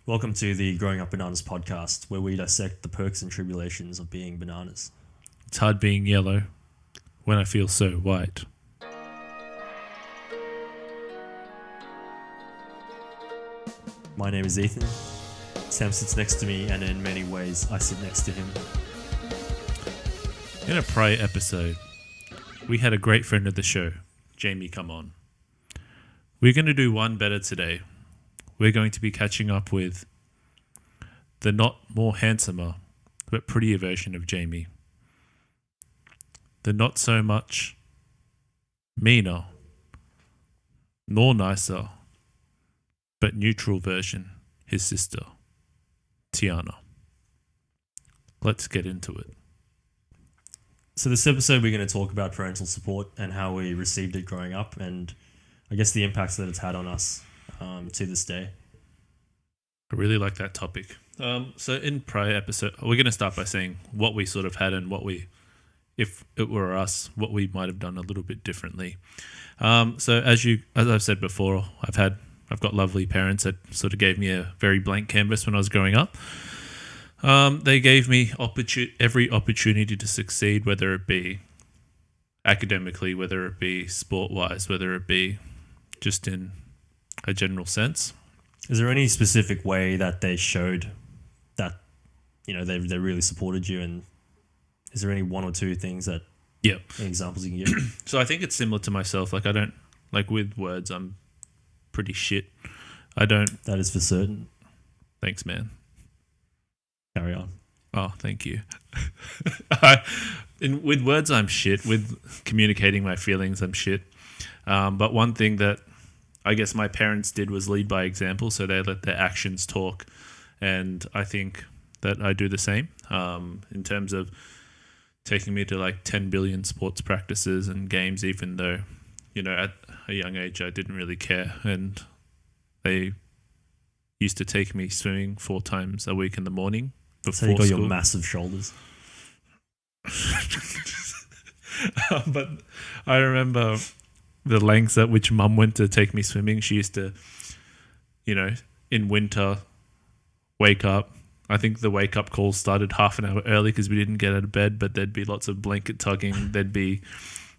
Welcome to the Growing Up Bananas podcast, where we dissect the perks and tribulations of being bananas. It's hard being yellow when I feel so white. My name is Ethan. Sam sits next to me, and in many ways, I sit next to him. In a prior episode, we had a great friend of the show, Jamie, come on. We're going to do one better today. We're going to be catching up with the not more handsomer, but prettier version of Jamie. The not so much meaner, nor nicer, but neutral version, his sister, Tiarna. Let's get into it. So this episode, we're going to talk about parental support and how we received it growing up, and I guess the impacts that it's had on us to this day. I really like that topic. So in prior episode, we're going to start by saying what we sort of had and what we, if it were us, what we might have done a little bit differently. So as I've said before, I've got lovely parents that sort of gave me a very blank canvas when I was growing up. They gave me every opportunity to succeed, whether it be academically, whether it be sport-wise, whether it be just in a general sense. Is there any specific way that they showed that, they really supported you? And is there any one or two things that, any examples you can give? So I think it's similar to myself. Like with words, I'm pretty shit. That is for certain. Thanks, man. Carry on. Oh, thank you. With words, I'm shit. With communicating my feelings, I'm shit. But one thing that I guess my parents did was lead by example, so they let their actions talk. And I think that I do the same in terms of taking me to like 10 billion sports practices and games, even though, at a young age, I didn't really care. And they used to take me swimming 4 times a week in the morning before so you got school. your massive shoulders. But I remember the lengths at which mum went to take me swimming. She used to, in winter, wake up. I think the wake up call started half an hour early because we didn't get out of bed, but there'd be lots of blanket tugging. There'd be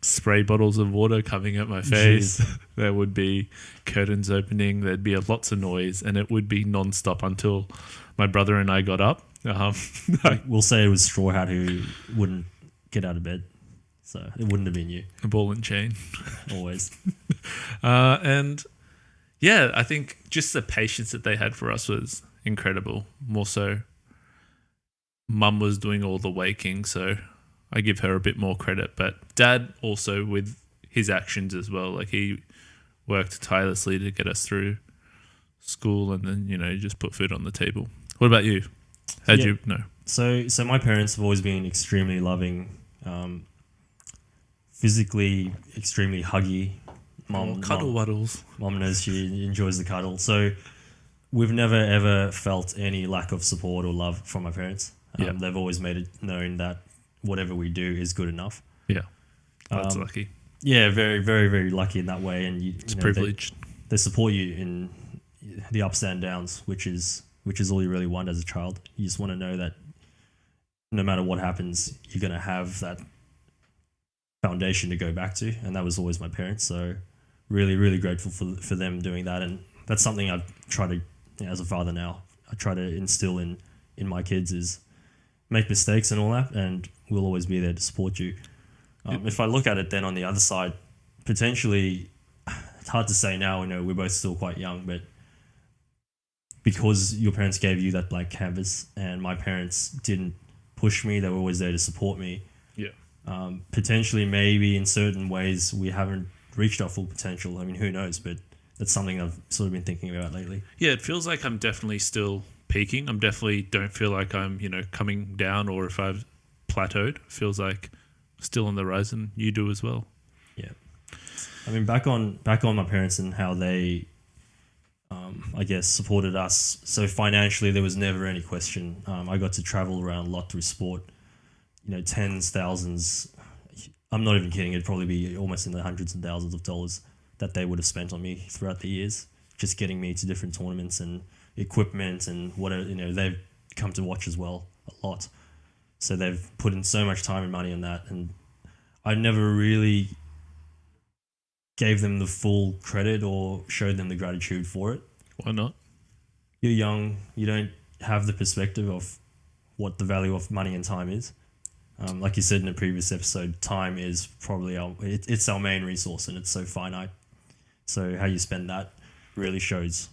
spray bottles of water coming at my face. Jeez. There would be curtains opening. There'd be lots of noise, and it would be non-stop until my brother and I got up. We'll say it was Straw Hat who wouldn't get out of bed. So it wouldn't have been you. A ball and chain. Always. And yeah, I think just the patience that they had for us was incredible. More so, mum was doing all the waking, so I give her a bit more credit. But dad also with his actions as well. Like he worked tirelessly to get us through school and then, just put food on the table. What about you? How'd you know? So my parents have always been extremely loving, physically extremely huggy. Cuddle waddles. Mom knows she enjoys the cuddle. So we've never ever felt any lack of support or love from my parents. They've always made it known that whatever we do is good enough. Yeah. That's lucky. Yeah, very, very, very lucky in that way. And it's privileged. They support you in the ups and downs, which is all you really want as a child. You just want to know that no matter what happens, you're going to have that foundation to go back to, and that was always my parents. So really, really grateful for them doing that, and that's something I've tried to, as a father now, I try to instill in my kids is make mistakes and all that, and we'll always be there to support you. If I look at it then on the other side, potentially, it's hard to say now, we're both still quite young, but because your parents gave you that blank canvas and my parents didn't push me, they were always there to support me. Potentially, maybe in certain ways, we haven't reached our full potential. I mean, who knows? But that's something I've sort of been thinking about lately. Yeah, it feels like I'm definitely still peaking. I'm definitely don't feel like I'm, coming down, or if I've plateaued. It feels like still on the rise, and you do as well. Yeah. I mean, back on my parents and how they, I guess, supported us. So financially, there was never any question. I got to travel around a lot through sport. Tens, thousands. I'm not even kidding. It'd probably be almost in the hundreds and thousands of dollars that they would have spent on me throughout the years, just getting me to different tournaments and equipment and whatever, they've come to watch as well a lot. So they've put in so much time and money on that, and I never really gave them the full credit or showed them the gratitude for it. Why not? You're young, you don't have the perspective of what the value of money and time is. Like you said in a previous episode, time is probably it's our main resource, and it's so finite. So how you spend that really shows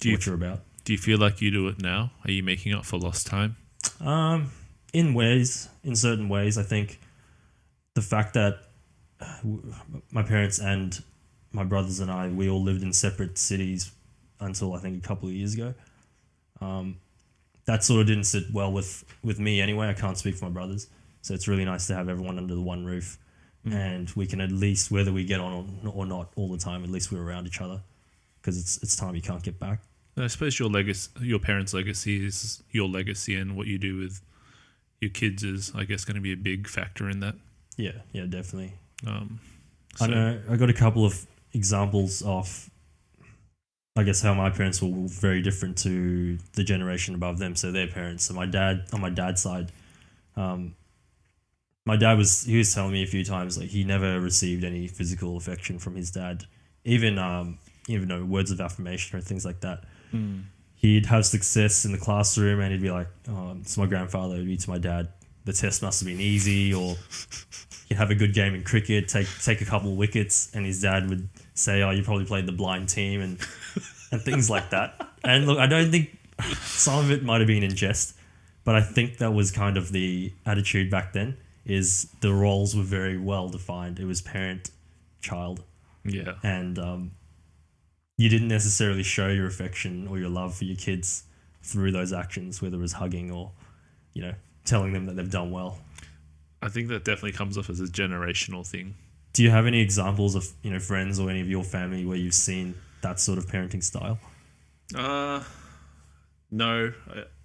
what you're about. Do you feel like you do it now? Are you making up for lost time? In certain ways, I think the fact that my parents and my brothers and I, we all lived in separate cities until I think a couple of years ago. That sort of didn't sit well with me anyway. I can't speak for my brothers. So it's really nice to have everyone under the one roof. And we can at least, whether we get on or not all the time, at least we're around each other, because it's time you can't get back. I suppose your parents' legacy is your legacy, and what you do with your kids is, I guess, going to be a big factor in that. Yeah, definitely. So. I know I got a couple of examples of, I guess, how my parents were very different to the generation above them. So their parents. So on my dad's side, my dad was telling me a few times, like, he never received any physical affection from his dad, even words of affirmation or things like that. He'd have success in the classroom and he'd be like, oh, it's my grandfather. It'd be to my dad, the test must have been easy, or he'd have a good game in cricket, take a couple of wickets, and his dad would say, oh, you probably played the blind team and things like that. And look, I don't think some of it might have been in jest, but I think that was kind of the attitude back then. Is the roles were very well defined. It was parent, child. Yeah. And you didn't necessarily show your affection or your love for your kids through those actions, whether it was hugging or, telling them that they've done well. I think that definitely comes off as a generational thing. Do you have any examples of, friends or any of your family where you've seen that sort of parenting style? No.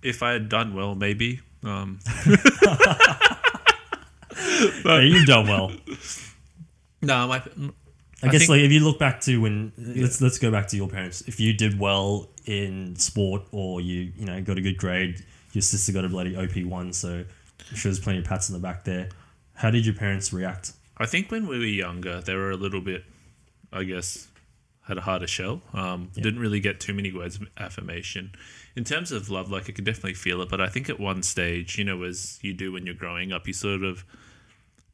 If I had done well, maybe. But you've done well. No, I guess if you look back to when let's go back to your parents. If you did well in sport, or you got a good grade, your sister got a bloody OP1, so I'm sure there's plenty of pats on the back there. How did your parents react? I think when we were younger, they were a little bit, I guess, had a harder shell. Didn't really get too many words of affirmation. In terms of love, like, I could definitely feel it, but I think at one stage, as you do when you're growing up, you sort of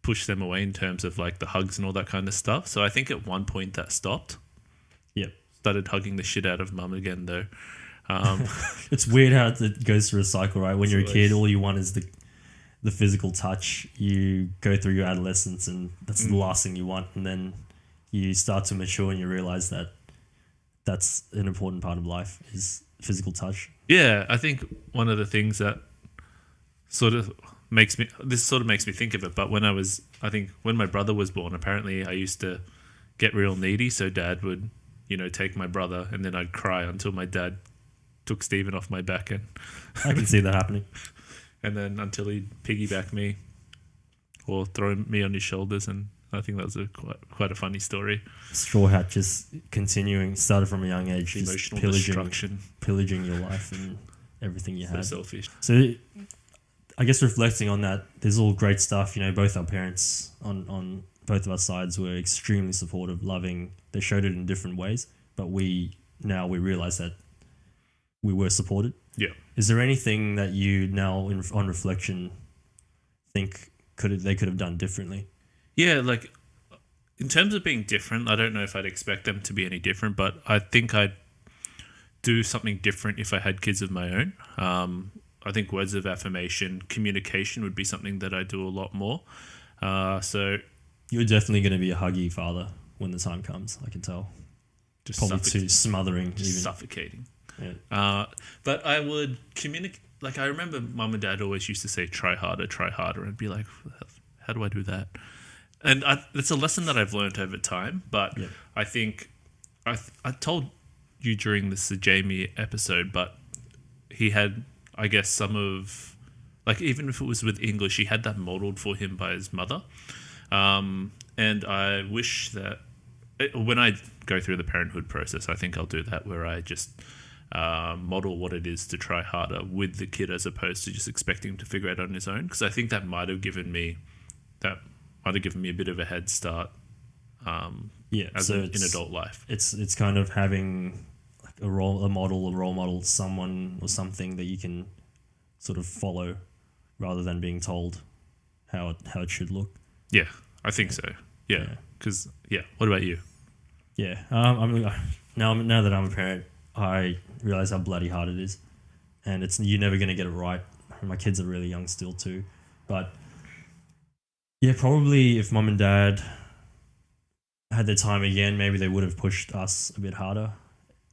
push them away in terms of like the hugs and all that kind of stuff. So I think at one point that stopped. Yep. Started hugging the shit out of mum again though. It's weird how it goes through a cycle, right? When you're a kid, all you want is the physical touch. You go through your adolescence and that's the last thing you want. And then you start to mature and you realize that that's an important part of life is physical touch. Yeah. I think one of the things that sort of makes me think of it, but when my brother was born, apparently I used to get real needy, so dad would take my brother, and then I'd cry until my dad took Stephen off my back, and I can see that happening, and then until he'd piggyback me or throw me on his shoulders. And I think that was quite a funny story. Straw Hat just continuing, started from a young age, emotional just destruction, pillaging your life and everything you had. So selfish. So I guess reflecting on that, there's all great stuff. Both our parents on both of our sides were extremely supportive, loving. They showed it in different ways, but we realize that we were supported. Yeah. Is there anything that you now, on reflection, think they could have done differently? Yeah, like in terms of being different, I don't know if I'd expect them to be any different, but I think I'd do something different if I had kids of my own. I think words of affirmation, communication would be something that I do a lot more. So you're definitely going to be a huggy father when the time comes. I can tell. Just probably too smothering, just even suffocating. Yeah. But I would communicate. Like, I remember mum and dad always used to say, "Try harder," and be like, "How do I do that?" And it's a lesson that I've learned over time. But I think I told you during this Jamie episode, but he had, I guess, some of, like, even if it was with English, he had that modeled for him by his mother. And I wish that when I go through the parenthood process, I think I'll do that, where I just model what it is to try harder with the kid as opposed to just expecting him to figure it out on his own. Because I think that might have given me a bit of a head start. In adult life, it's kind of having like a role model, someone or something that you can sort of follow, rather than being told how it should look. Yeah, I think so. Yeah, because what about you? Yeah, now that I'm a parent, I realize how bloody hard it is, and you're never going to get it right. My kids are really young still too, but yeah, probably if mum and dad had their time again, maybe they would have pushed us a bit harder.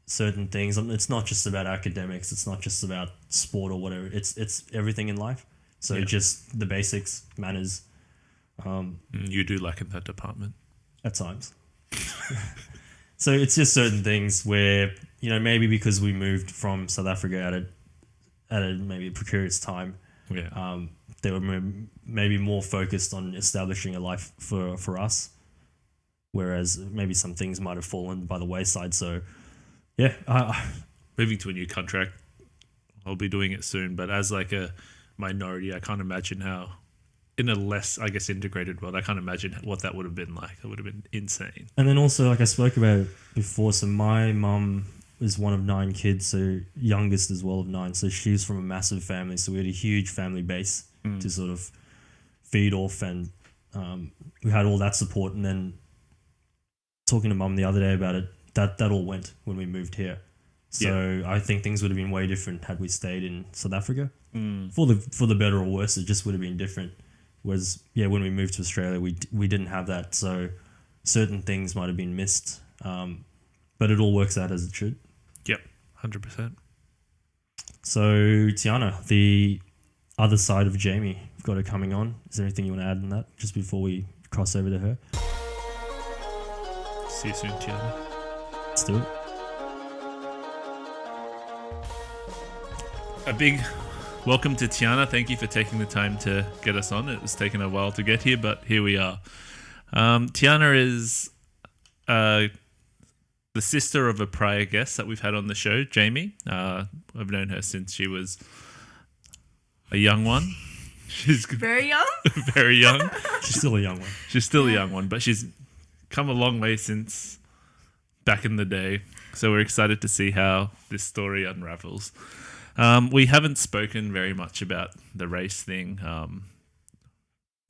Certain things. It's not just about academics. It's not just about sport or whatever. It's everything in life. So just the basics, manners. You do lack in that department at times. So it's just certain things where, maybe because we moved from South Africa at a maybe a precarious time. Yeah. They were maybe more focused on establishing a life for us. Whereas maybe some things might have fallen by the wayside. So, moving to a new contract, I'll be doing it soon. But as like a minority, I can't imagine how, in a less, I guess, integrated world, I can't imagine what that would have been like. It would have been insane. And then also, like I spoke about before, so my mum is one of 9 kids, so youngest as well of 9. So she's from a massive family. So we had a huge family base to sort of feed off, and we had all that support. And then talking to mum the other day about it, that all went when we moved here. So I think things would have been way different had we stayed in South Africa. For the better or worse, it just would have been different. Whereas, when we moved to Australia, we didn't have that. So certain things might have been missed. But it all works out as it should. Yep, 100%. So, Tiarna, the other side of Jamie, we've got her coming on. Is there anything you want to add on that just before we cross over to her? See you soon, Tiarna. Let's do it. A big welcome to Tiarna. Thank you for taking the time to get us on. It was taking a while to get here, but here we are. Tiarna is the sister of a prior guest that we've had on the show, Jamie. I've known her since she was a young one. She's very young. Very young. She's still a young one. She's still a young one, but she's come a long way since back in the day. So we're excited to see how this story unravels. We haven't spoken very much about the race thing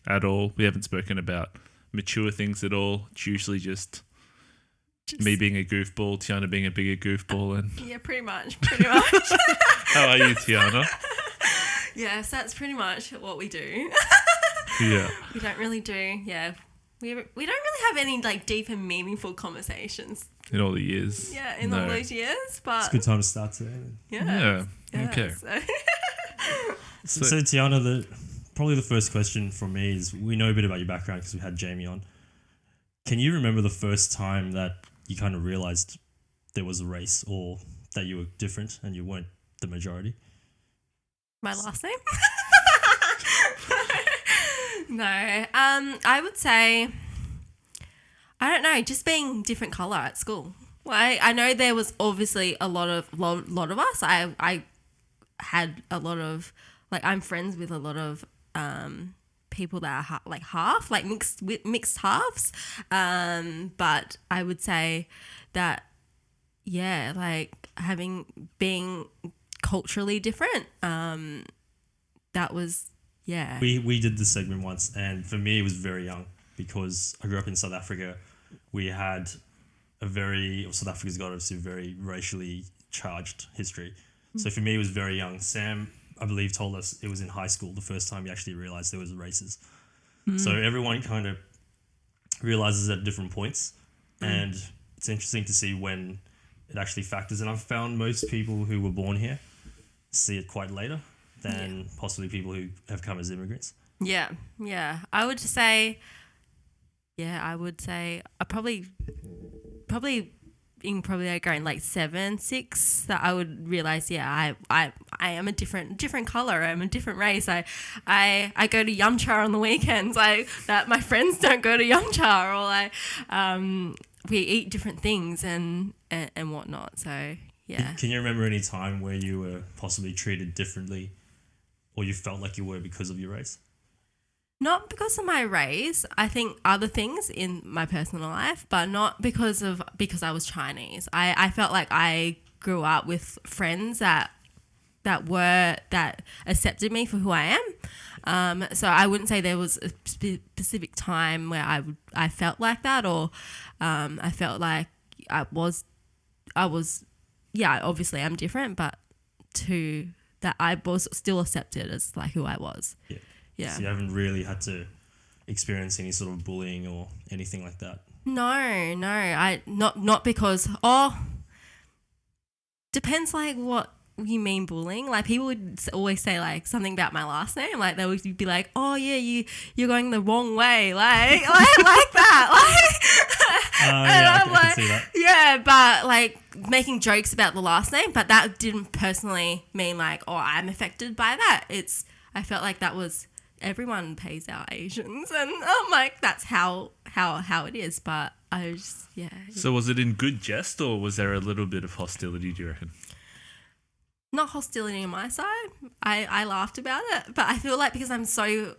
at all. We haven't spoken about mature things at all. It's usually just me being a goofball, Tiarna being a bigger goofball. And yeah, pretty much. How are you, Tiarna? Yes, that's pretty much what we do. Yeah. We don't really do, we don't really have any like deep and meaningful conversations. In all the years. Yeah, in all those years. But it's a good time to start today. Yeah. Okay. So Tiarna, probably the first question from me is, we know a bit about your background because we had Jamie on. Can you remember the first time that you kind of realized there was a race, or that you were different and you weren't the majority? My last name? No. I would say, I don't know, just being different colour at school. Well, I know there was obviously a lot of us. I had a lot of, like, I'm friends with a lot of people that are half, like mixed halves. But I would say that, like being culturally different, that was, We did this segment once, and for me it was very young because I grew up in South Africa. We had South Africa's got obviously a very racially charged history. So for me it was very young. Sam, I believe, told us it was in high school the first time he actually realised there was races. So everyone kind of realises at different points, and it's interesting to see when it actually factors. And I've found most people who were born here see it quite later than possibly people who have come as immigrants. Yeah. I would say I probably in like grade like 7, 6 that I would realize, I am a different color. I'm a different race. I go to Yumcha on the weekends, like that my friends don't go to Yumcha, or like we eat different things and whatnot. So yeah. Can you remember any time where you were possibly treated differently or you felt like you were because of your race? Not because of my race. I think other things in my personal life, but not because I was Chinese. I felt like I grew up with friends that accepted me for who I am. So I wouldn't say there was a specific time where I felt like that, or I felt like I was obviously I'm different, but to that I was still accepted as like who I was. Yeah. Yeah. So you haven't really had to experience any sort of bullying or anything like that? No, I not because depends like what you mean bullying. Like people would always say like something about my last name, like they would be like, oh yeah, you're going the wrong way, like that, like. Yeah, I can see that. Yeah, but like making jokes about the last name, but that didn't personally mean like, oh, I'm affected by that. I felt like that was everyone pays our Asians, and I'm like, that's how it is. But I was So was it in good jest, or was there a little bit of hostility, do you reckon? not hostility on my side. I laughed about it, but I feel like because I'm so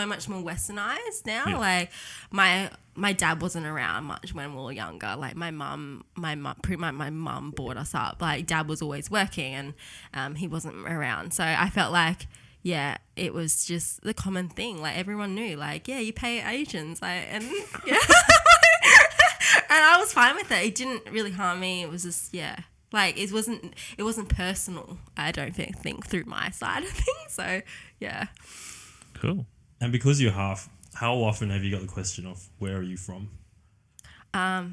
much more westernized now. Yeah. Like my dad wasn't around much when we were younger. Like my mum brought us up. Like dad was always working, and he wasn't around. So I felt like it was just the common thing. Like everyone knew. Like you pay Asians. And and I was fine with it. It didn't really harm me. It was just like it wasn't personal. I don't think through my side of things. So yeah. Cool. And because you're half, how often have you got the question of where are you from? A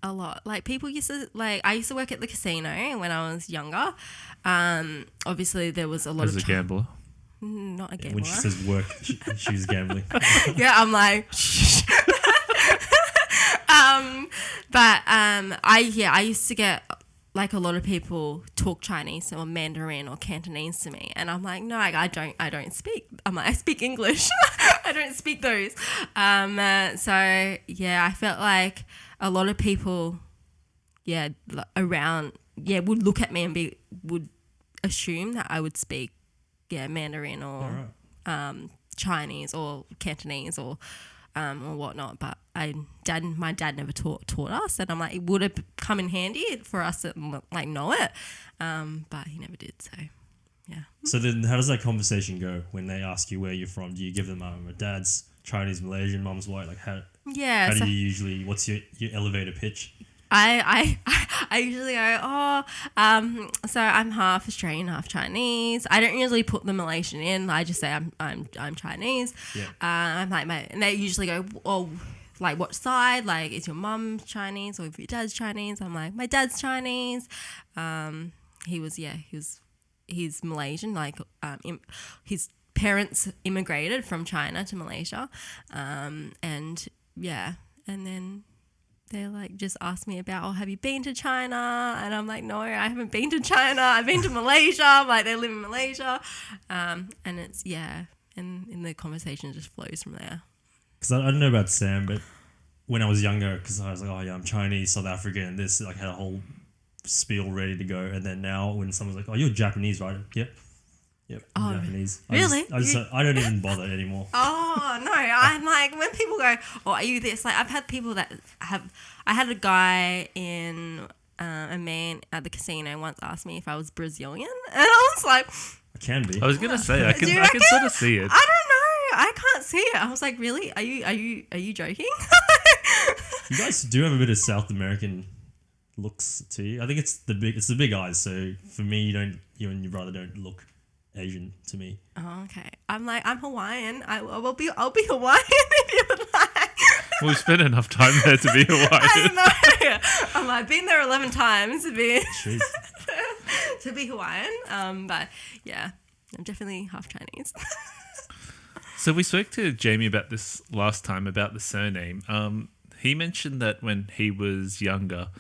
lot. Like people used to I used to work at the casino when I was younger. Obviously there was a lot As of a gambler. Not a gambler. When she says work, she's gambling. Yeah, I'm like shh. I used to get like a lot of people talk Chinese or Mandarin or Cantonese to me, and I'm like, no, I don't speak. I'm like, I speak English. I don't speak those. So I felt like a lot of people, around, would look at me and would assume that I would speak, Mandarin or Chinese or Cantonese or whatnot, but my dad never taught us, and I'm like, it would have come in handy for us to like know it, but he never did. So yeah. So then, how does that conversation go when they ask you where you're from? Do you give them my dad's Chinese, Malaysian, mum's white? Like how do you usually? What's your elevator pitch? I usually go, so I'm half Australian, half Chinese. I don't usually put the Malaysian in. I just say I'm Chinese. Yeah. I'm like and they usually go, oh, like what side? Like is your mum Chinese or if your dad's Chinese? I'm like, my dad's Chinese. He's Malaysian. Like his parents immigrated from China to Malaysia, and then they like just ask me about, oh, have you been to China? And I'm like, no, I haven't been to China. I've been to Malaysia. I'm like, they live in Malaysia. And it's, and the conversation just flows from there. Because I don't know about Sam, but when I was younger, because I was like, oh yeah, I'm Chinese, South African, and this, like had a whole spiel ready to go. And then now when someone's like, oh, you're Japanese, right? Yep, I'm Japanese. Really? I don't even bother anymore. Oh, no. I'm like, when people go, oh, are you this? Like, I've had people that I had a guy a man at the casino once asked me if I was Brazilian. And I was like, I can be. I was going to say, I can sort of see it. I don't know. I can't see it. I was like, really? Are you joking? You guys do have a bit of South American looks to you. I think it's the big eyes. So for me, you and your brother don't look Asian to me. Oh, okay. I'm like, I'm Hawaiian. I'll be Hawaiian if you would like. We've spent enough time there to be Hawaiian. I know. I'm like, been there 11 times to be to be Hawaiian. But yeah, I'm definitely half Chinese. So we spoke to Jamie about this last time about the surname. He mentioned that when he was younger,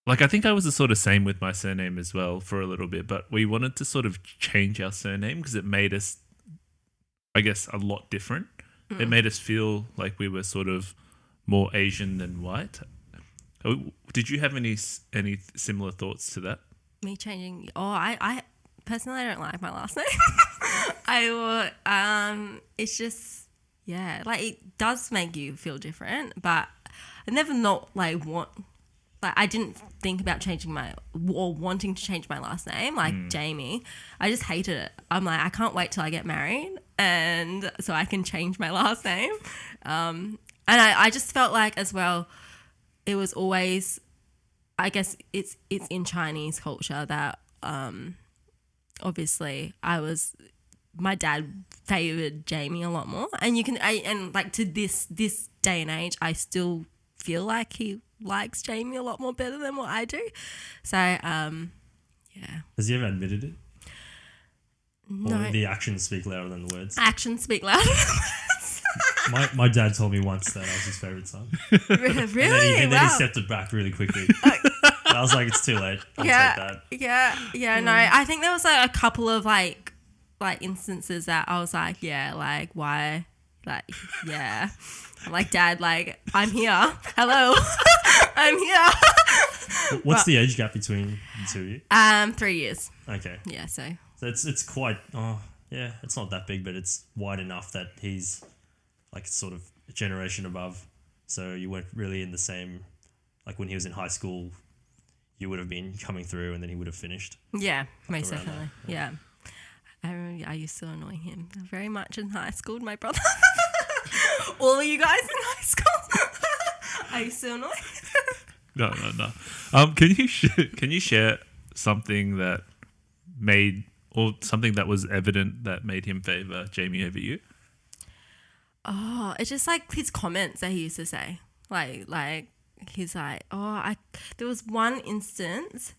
like I think I was the sort of same with my surname as well for a little bit, but we wanted to sort of change our surname because it made us, I guess, a lot different. It made us feel like we were sort of more Asian than white. Did you have any similar thoughts to that? Me changing. Oh, I personally I don't like my last name. It's just like it does make you feel different, but I never I didn't think about changing wanting to change my last name like Jamie. I just hated it. I'm like, I can't wait till I get married and so I can change my last name. And I just felt like as well, it was always, I guess it's in Chinese culture that obviously my dad favored Jamie a lot more, and to this day and age, I still feel like he likes Jamie a lot more better than what I do. So Has he ever admitted it? No. Or the actions speak louder than the words? Actions speak louder than words. My dad told me once that I was his favourite son. Really? And then he stepped it back really quickly. And I was like, it's too late. I'll take that. Yeah. No, I think there was like a couple of like instances that I was like, why? I'm like, Dad, like, I'm here. Hello. I'm here. What's the age gap between the two of you? 3 years. Okay. Yeah, so it's quite, it's not that big, but it's wide enough that he's like sort of a generation above. So you weren't really in the same, like when he was in high school, you would have been coming through and then he would have finished. Yeah, most around definitely. Yeah. I used to annoy him very much in high school, my brother. All of you guys in high school. I used to annoy him. No. Can you share something that something that was evident that made him favor Jamie over you? Oh, it's just like his comments that he used to say. Like he's like, there was one instance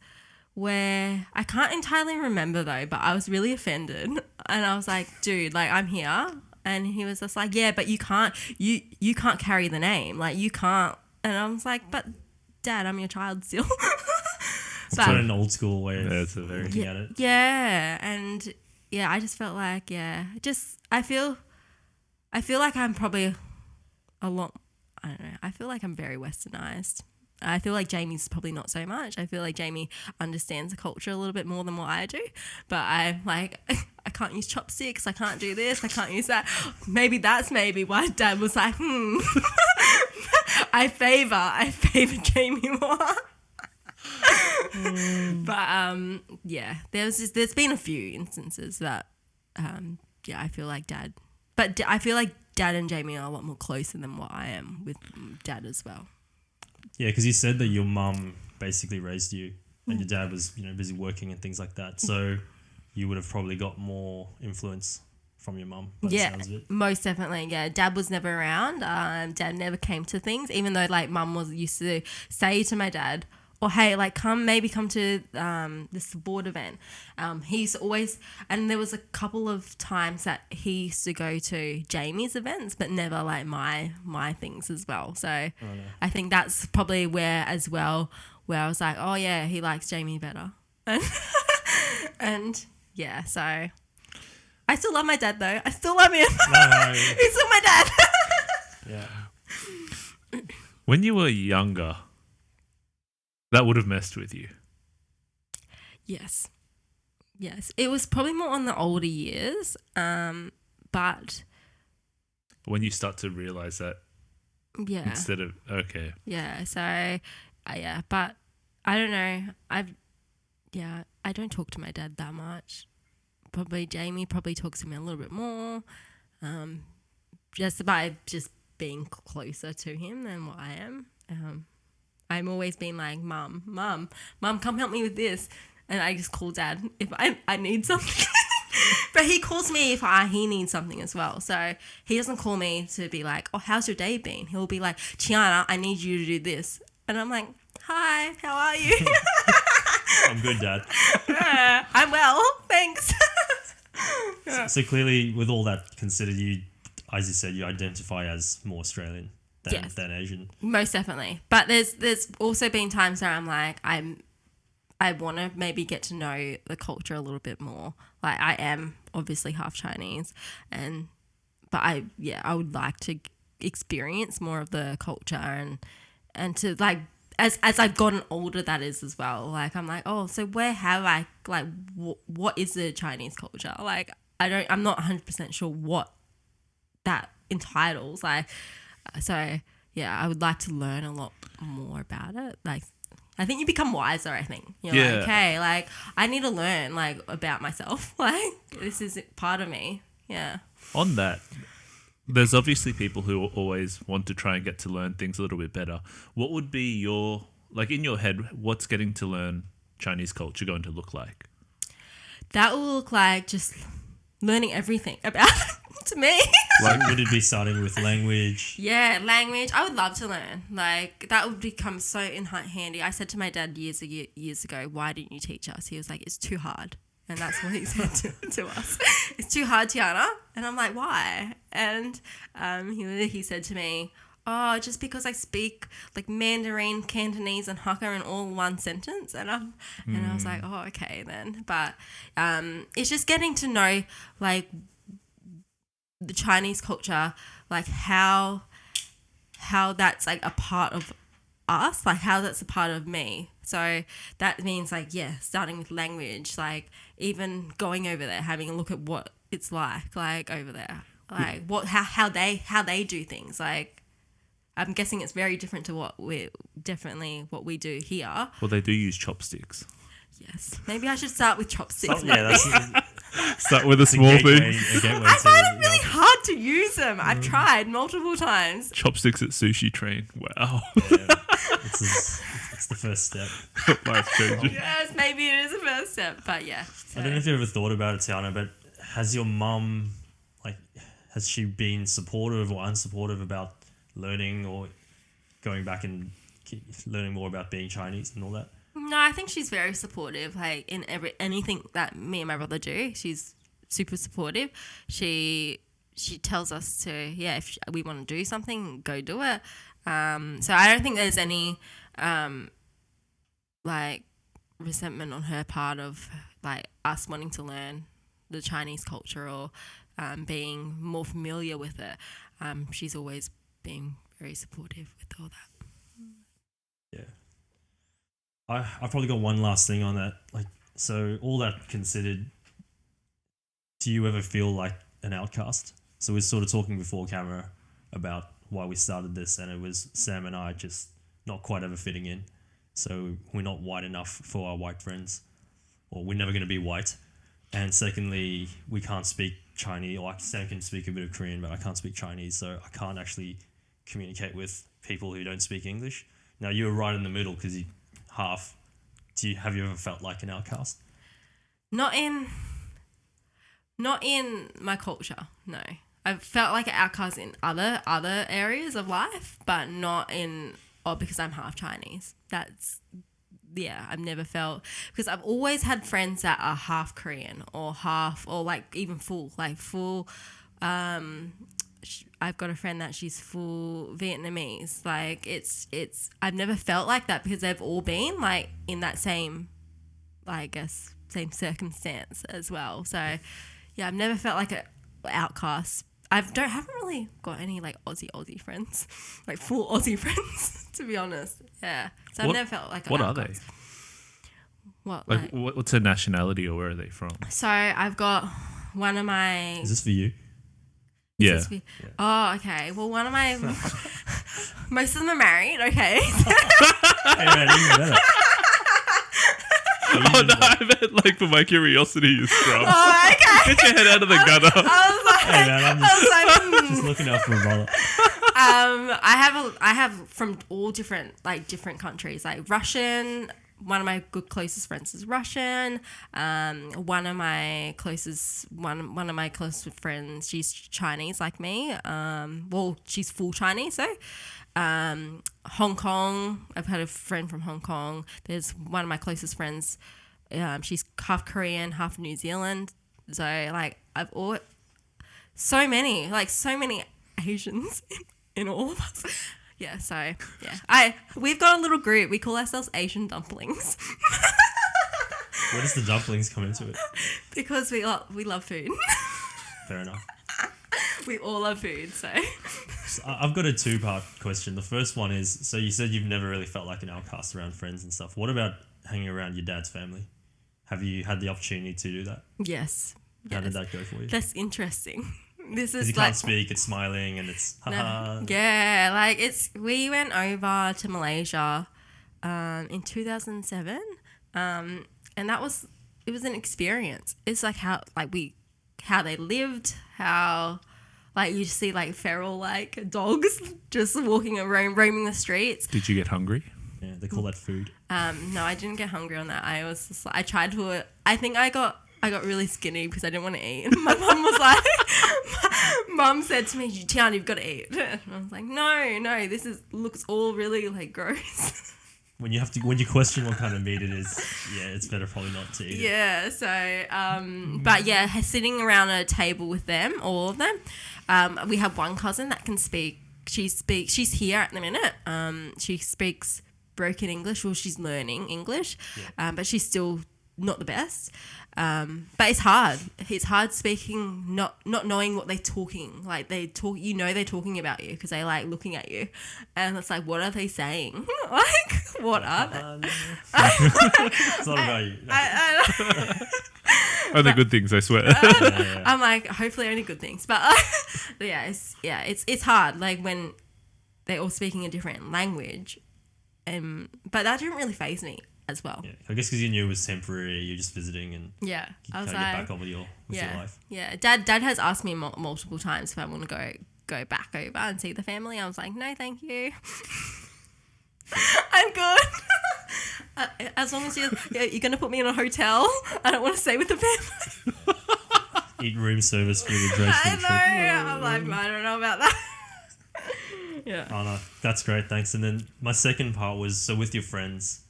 where I can't entirely remember though, but I was really offended and I was like, dude, like I'm here. And he was just like, yeah, but you can't carry the name. Like you can't. And I was like, but Dad, I'm your child still. It's quite an old school way of looking at it. Yeah. And I just felt like, I feel like I'm probably a lot, I don't know. I feel like I'm very westernized. I feel like Jamie's probably not so much. I feel like Jamie understands the culture a little bit more than what I do. But I'm like, I can't use chopsticks. I can't do this. I can't use that. Maybe that's why Dad was like, I favor Jamie more. But there's been a few instances that I feel like Dad. But I feel like Dad and Jamie are a lot more closer than what I am with Dad as well. Yeah, because you said that your mum basically raised you and your dad was, busy working and things like that. So you would have probably got more influence from your mum by the sounds of it. Most definitely. Yeah, Dad was never around. Dad never came to things, even though like Mum used to say to my dad, or hey, like come to this board event. He's always, and there was a couple of times that he used to go to Jamie's events, but never like my things as well. So I think that's probably where I was like, oh yeah, he likes Jamie better. And yeah, so I still love my dad though. I still love him. No. He's still my dad. Yeah. When you were younger, that would have messed with you. Yes. It was probably more on the older years, but when you start to realize that, instead of so but I don't know. I don't talk to my dad that much. Probably Jamie talks to me a little bit more, just by being closer to him than what I am. I'm always been like, Mum, come help me with this. And I just call Dad if I need something. But he calls me if he needs something as well. So he doesn't call me to be like, oh, how's your day been? He'll be like, Tiarna, I need you to do this. And I'm like, hi, how are you? I'm good, Dad. I'm well, thanks. So clearly, with all that considered, you, as you said, you identify as more Australian than Asian. Most definitely. But there's also been times where I'm like, I want to maybe get to know the culture a little bit more. Like I am obviously half Chinese, but I would like to experience more of the culture and to like as I've gotten older, that is as well. Like, I'm like, oh, so where have I, like, what is the Chinese culture? Like, I'm not 100% sure what that entitles. Like, so yeah, I would like to learn a lot more about it. Like, I think you become wiser, I think. You're like, okay, like, I need to learn, like, about myself. Like, this is part of me. Yeah. On that, there's obviously people who always want to try and get to learn things a little bit better. What would be your, like, in your head, what's getting to learn Chinese culture going to look like? That will look like just learning everything about it to me. Like, would it be starting with language? Yeah, language. I would love to learn. Like, that would become so handy. I said to my dad years ago, why didn't you teach us? He was like, it's too hard. And that's what he said to us. It's too hard, Tiarna. And I'm like, why? And he said to me, oh, just because I speak like Mandarin, Cantonese, and Hakka in all one sentence. And I was like, oh, okay then. But it's just getting to know like the Chinese culture, like how that's like a part of us, like how that's a part of me. So that means like, yeah, starting with language, like even going over there, having a look at what it's like over there, like how they do things. Like, I'm guessing it's very different to what we do here. Well, they do use chopsticks. Yes, maybe I should start with chopsticks. Start with a small thing. I find it really hard to use them. I've tried multiple times. Chopsticks at sushi train. Wow. Yeah, it's the first step. Life changing. Yes, maybe it is the first step, but yeah. So. I don't know if you ever thought about it, Tiarna, but has your mum, like, has she been supportive or unsupportive about learning or going back and learning more about being Chinese and all that? No, I think she's very supportive. Like in anything that me and my brother do, she's super supportive. She tells us to, if we want to do something, go do it. So I don't think there's any like resentment on her part of like us wanting to learn the Chinese culture or being more familiar with it. She's always been very supportive with all that. Yeah. I've probably got one last thing on that. Like, so all that considered, do you ever feel like an outcast? So we're sort of talking before camera about why we started this, and it was Sam and I just not quite ever fitting in. So we're not white enough for our white friends, or we're never going to be white. And secondly, we can't speak Chinese, or Sam can speak a bit of Korean, but I can't speak Chinese, so I can't actually communicate with people who don't speak English. Now, you were right in the middle because you half. Have you ever felt like an outcast? Not in my culture, no. I've felt like an outcast in other areas of life, but not in because I'm half Chinese. I've never felt, because I've always had friends that are half Korean or half, or like even full. I've got a friend that she's full Vietnamese. Like it's I've never felt like that because they've all been like in that same, I guess, same circumstance as well. So yeah, I've never felt like an outcast. Haven't really got any like Aussie friends, like full Aussie friends, to be honest. Yeah, so I've never felt like an outcast. What are they? What like what's their nationality, or where are they from? So I've got one of my. Is this for you? Yeah. Oh, okay. Well, one of my most of them are married. Okay. Hey, man, even better. Oh no, I meant like for my curiosity is from. Oh, okay. Get your head out of the gutter. I was like, hey man, I'm just looking out for a brother. I have from all different countries, like Russian. One of my closest friends is Russian. One of my closest friends, she's Chinese like me. Well, she's full Chinese, so. Hong Kong. I've had a friend from Hong Kong. There's one of my closest friends. She's half Korean, half New Zealand. So like so many Asians in all of us. Yeah, so yeah. We've got a little group. We call ourselves Asian dumplings. Where does the dumplings come into it? Because we love food. Fair enough. We all love food, so. So I've got a two-part question. The first one is, so you said you've never really felt like an outcast around friends and stuff. What about hanging around your dad's family? Have you had the opportunity to do that? Yes. How did that go for you? That's interesting. This Because is you like can't speak, it's smiling, and it's haha. yeah, like we went over to Malaysia in 2007, and it was an experience. It's like how they lived, how like you see like feral like dogs just walking around, roaming the streets. Did you get hungry? Yeah, they call that food. No, I didn't get hungry on that. I was just, I tried to. I think I got really skinny because I didn't want to eat. And my mum was like, Mum said to me, "Tiarna, you've got to eat." And I was like, "No, this looks all really like gross." When you question what kind of meat it is, yeah, it's better probably not to eat it. Yeah. So, but yeah, sitting around a table with them, all of them. We have one cousin that can speak. She's here at the minute. She speaks broken English. Well, she's learning English, but she's still not the best. But it's hard. It's hard speaking, not knowing what they're talking. Like they're talking about you because they like looking at you, and it's like, what are they saying? Like, what are they? It's not about you. Only good things, I swear. I'm like, hopefully only good things. But it's hard. Like when they're all speaking a different language, but that didn't really faze me as well. Yeah, I guess because you knew it was temporary, you're just visiting and Yeah, you I kind was of like, get back on with your life. Yeah, Dad has asked me multiple times if I want to go back over and see the family. I was like, no, thank you. I'm good. As long as you're going to put me in a hotel, I don't want to stay with the family. Eat room service for the dress. I know. I'm like, I don't know about that. Yeah. Oh no, that's great, thanks. And then my second part was, so with your friends,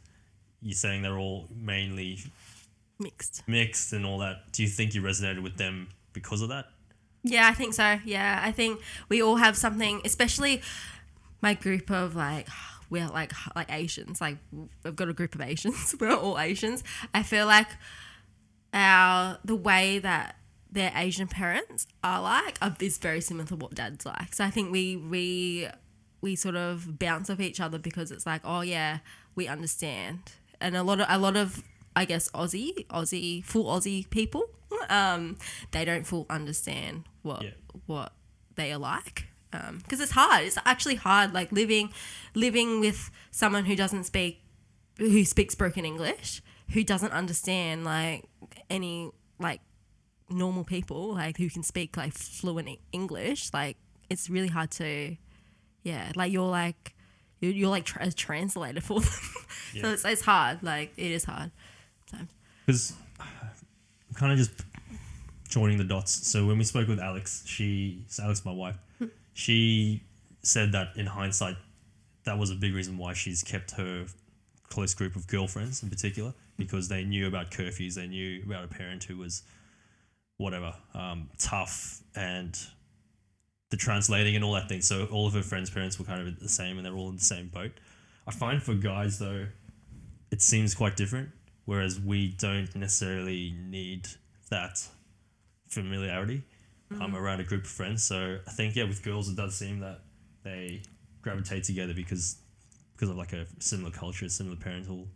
you're saying they're all mainly mixed and all that. Do you think you resonated with them because of that? Yeah, I think so. Yeah, I think we all have something, especially my group of we're like Asians. Like we've got a group of Asians. We're all Asians. I feel like the way that their Asian parents are is very similar to what Dad's like. So I think we sort of bounce off each other because it's like, oh yeah, we understand. And a lot of I guess full Aussie people, they don't full understand what they are like. Because it's hard. It's actually hard, like living with someone who speaks broken English, who doesn't understand like any like normal people like who can speak like fluent English. Like it's really hard to, like you're like a translator for them. So it's hard. Like it is hard sometimes. Because I'm kind of just joining the dots. So when we spoke with Alex, Alex, my wife, she said that in hindsight, that was a big reason why she's kept her close group of girlfriends in particular, because they knew about curfews, they knew about a parent who was tough, and the translating and all that thing. So all of her friends' parents were kind of the same, and they're all in the same boat. I find for guys though, it seems quite different, whereas we don't necessarily need that familiarity around a group of friends. So I think with girls it does seem that they gravitate together because of like a similar culture, similar parental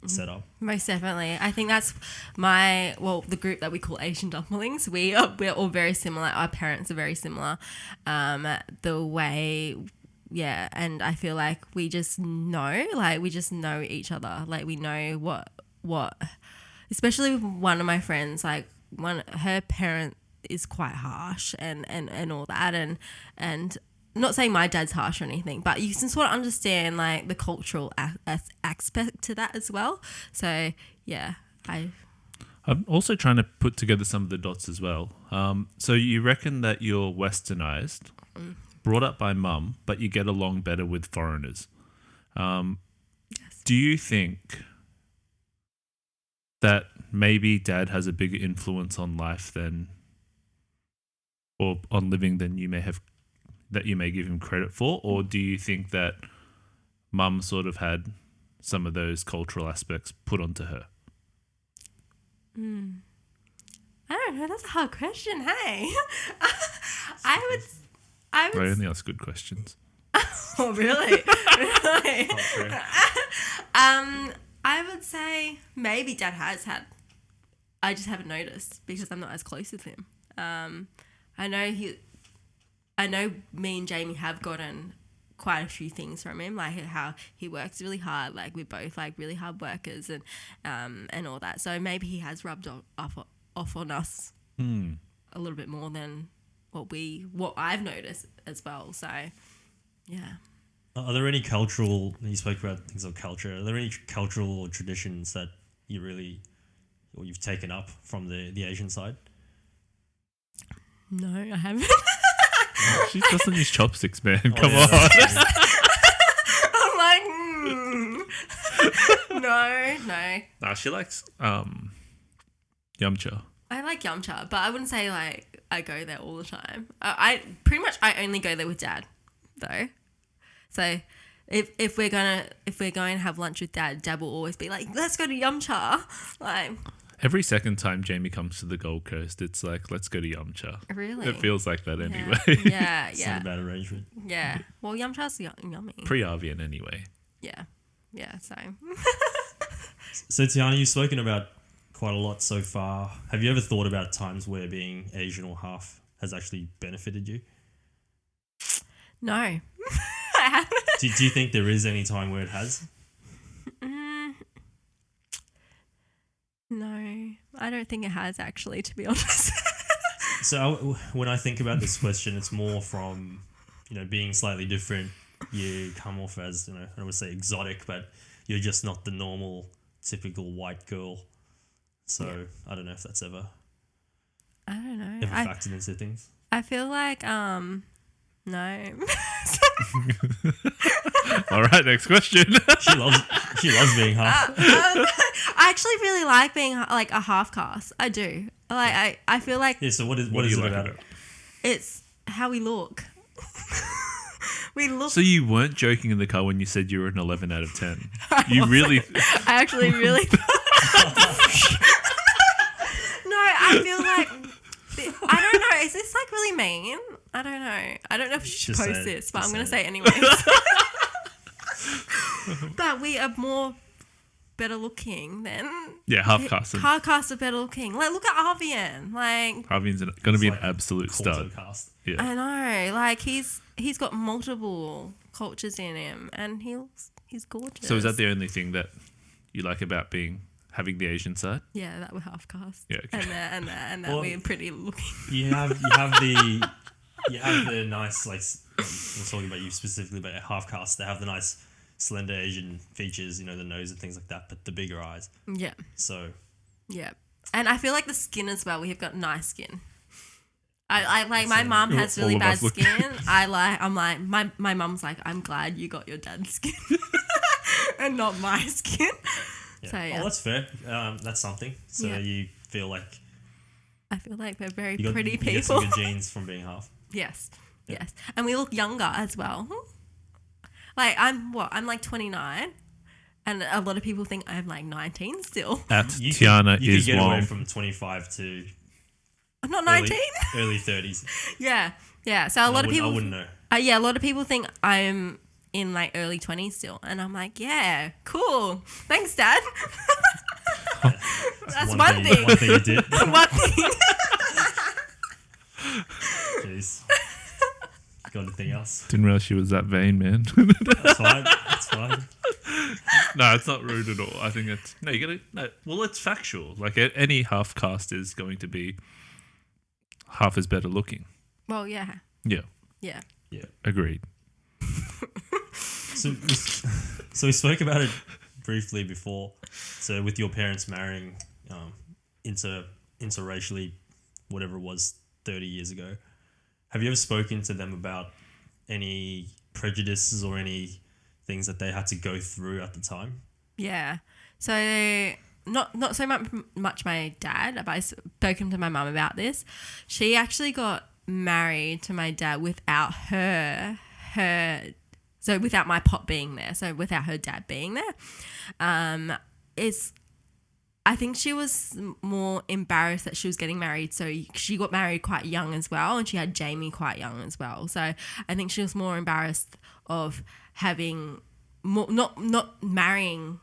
setup. Most definitely. I think that's the group that we call Asian dumplings. We're all very similar. Our parents are very similar. The way, and I feel like we just know each other. Like we know what, especially with one of my friends, like her parent is quite harsh and all that, and not saying my dad's harsh or anything, but you can sort of understand like the cultural aspect to that as well. So I'm also trying to put together some of the dots as well. So you reckon that you're westernized, brought up by mum, but you get along better with foreigners. Yes. Do you think that maybe dad has a bigger influence on life or on living than you may give him credit for? Or do you think that mum sort of had some of those cultural aspects put onto her? I don't know. That's a hard question. Hey, I I would. only ask good questions. Oh, really? Really? Oh, true. I would say maybe Dad has had. I just haven't noticed because I'm not as close with him. I know me and Jamie have gotten quite a few things from him, like how he works really hard. Like we're both like really hard workers and all that. So maybe he has rubbed off on us a little bit more than what I've noticed as well. So yeah. Are there any cultural? You spoke about things like culture. Are there any cultural or traditions that you've taken up from the Asian side? No, I haven't. She doesn't use chopsticks, man. Oh, Come yeah, on. that's true. I'm like, no. Nah, she likes yumcha. I like Yumcha, but I wouldn't say like I go there all the time. I pretty much I only go there with Dad, though. So if we're going to have lunch with Dad will always be like, let's go to Yumcha. Like, Every second time Jamie comes to the Gold Coast, it's like, let's go to yumcha. really? It feels like that anyway. Yeah, It's not a bad arrangement. yeah. Well, Yumcha's yummy. Pre-Avian anyway. Yeah. So So Tiarna, you've spoken about quite a lot so far. Have you ever thought about times where being Asian or half has actually benefited you? no, I haven't. Do you think there is any time where it has? No, I don't think it has actually, to be honest. So when I think about this question, it's more from, being slightly different. You come off as, I don't want to say exotic, but you're just not the normal, typical white girl. So I don't know if that's ever I don't know. factored into things. I feel like no. All right, next question. She loves being half. I actually really like being like a half caste. I do. Like I feel like Yeah. So what is do it you like about about it? it's how we look. We look. So you weren't joking in the car when you said you were an 11 out of 10. You really... I actually really. No, I feel like I don't know. Is this like really mean? I don't know. I don't know if we should Just say post it. this, but Just I'm gonna say say it anyways. But we are more better looking than Yeah, half-caste. car cast are better looking. Like look at Arvian. Like Avian's going to be It's an like absolute stud. cast. Yeah. I know. Like he's got multiple cultures in him, and he's gorgeous. So is that the only thing that you like about having the Asian side? Yeah, that we're half cast. Yeah, okay. And that Well, we're pretty looking. You have the nice, like, I'm talking about you specifically, but half cast. They have the nice slender Asian features, the nose and things like that, but the bigger eyes. Yeah. So Yeah. And I feel like the skin as well. We have got nice skin. I like my mum has really All of bad us look- skin. I'm like my mum's like, I'm glad you got your dad's skin and not my skin. yeah. So yeah. Oh, that's fair. That's something. So Yeah. you feel like I feel like we're very you pretty get some people. good genes from being half. Yes. Yeah. Yes. And we look younger as well. Like I'm like 29 and a lot of people think I'm like 19 still. Tiarna You is could get away wrong. from 25 to I'm not 19. early 30s. Yeah. Yeah. So a lot of people I wouldn't know. yeah, a lot of people think I'm in like early 20s still, and I'm like, yeah, cool. Thanks, Dad. That's one thing. One thing you did. One thing. Jeez. Got anything else? Didn't realize she was that vain, man. That's fine. That's fine. No, it's not rude at all. I think it's... No, you gotta... No, well, it's factual. Like, any half-caste is going to be half as better looking. Well, yeah. Yeah. Yeah. Yeah. Agreed. So we spoke about it briefly before. So with your parents marrying interracially, whatever it was, 30 years ago, have you ever spoken to them about any prejudices or any things that they had to go through at the time? Yeah. So not so much my dad, but I've spoken to my mum about this. She actually got married to my dad without so without my pop being there, so without her dad being there. I think she was more embarrassed that she was getting married. So she got married quite young as well, and she had Jamie quite young as well. So I think she was more embarrassed of having more, not marrying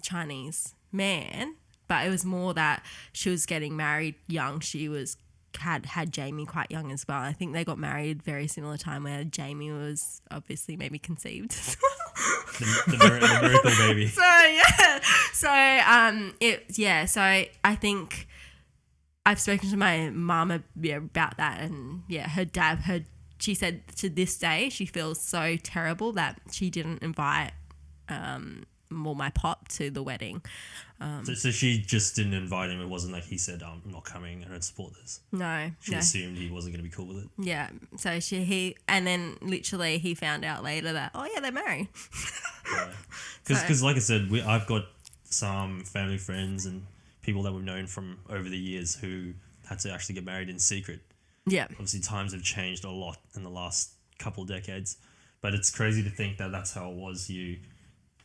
Chinese man, but it was more that she was getting married young. She had Jamie quite young as well. I think they got married very similar time where Jamie was obviously maybe conceived. the miracle baby. So so I think I've spoken to my mum about that, and she said to this day she feels so terrible that she didn't invite my pop to the wedding. So she just didn't invite him. It wasn't like he said, I'm not coming, I don't support this. No. She assumed he wasn't going to be cool with it. Yeah. So and then literally he found out later that, oh yeah, they're married. Because like I said, I've got some family friends and people that we've known from over the years who had to actually get married in secret. Yeah. Obviously times have changed a lot in the last couple of decades, but it's crazy to think that that's how it was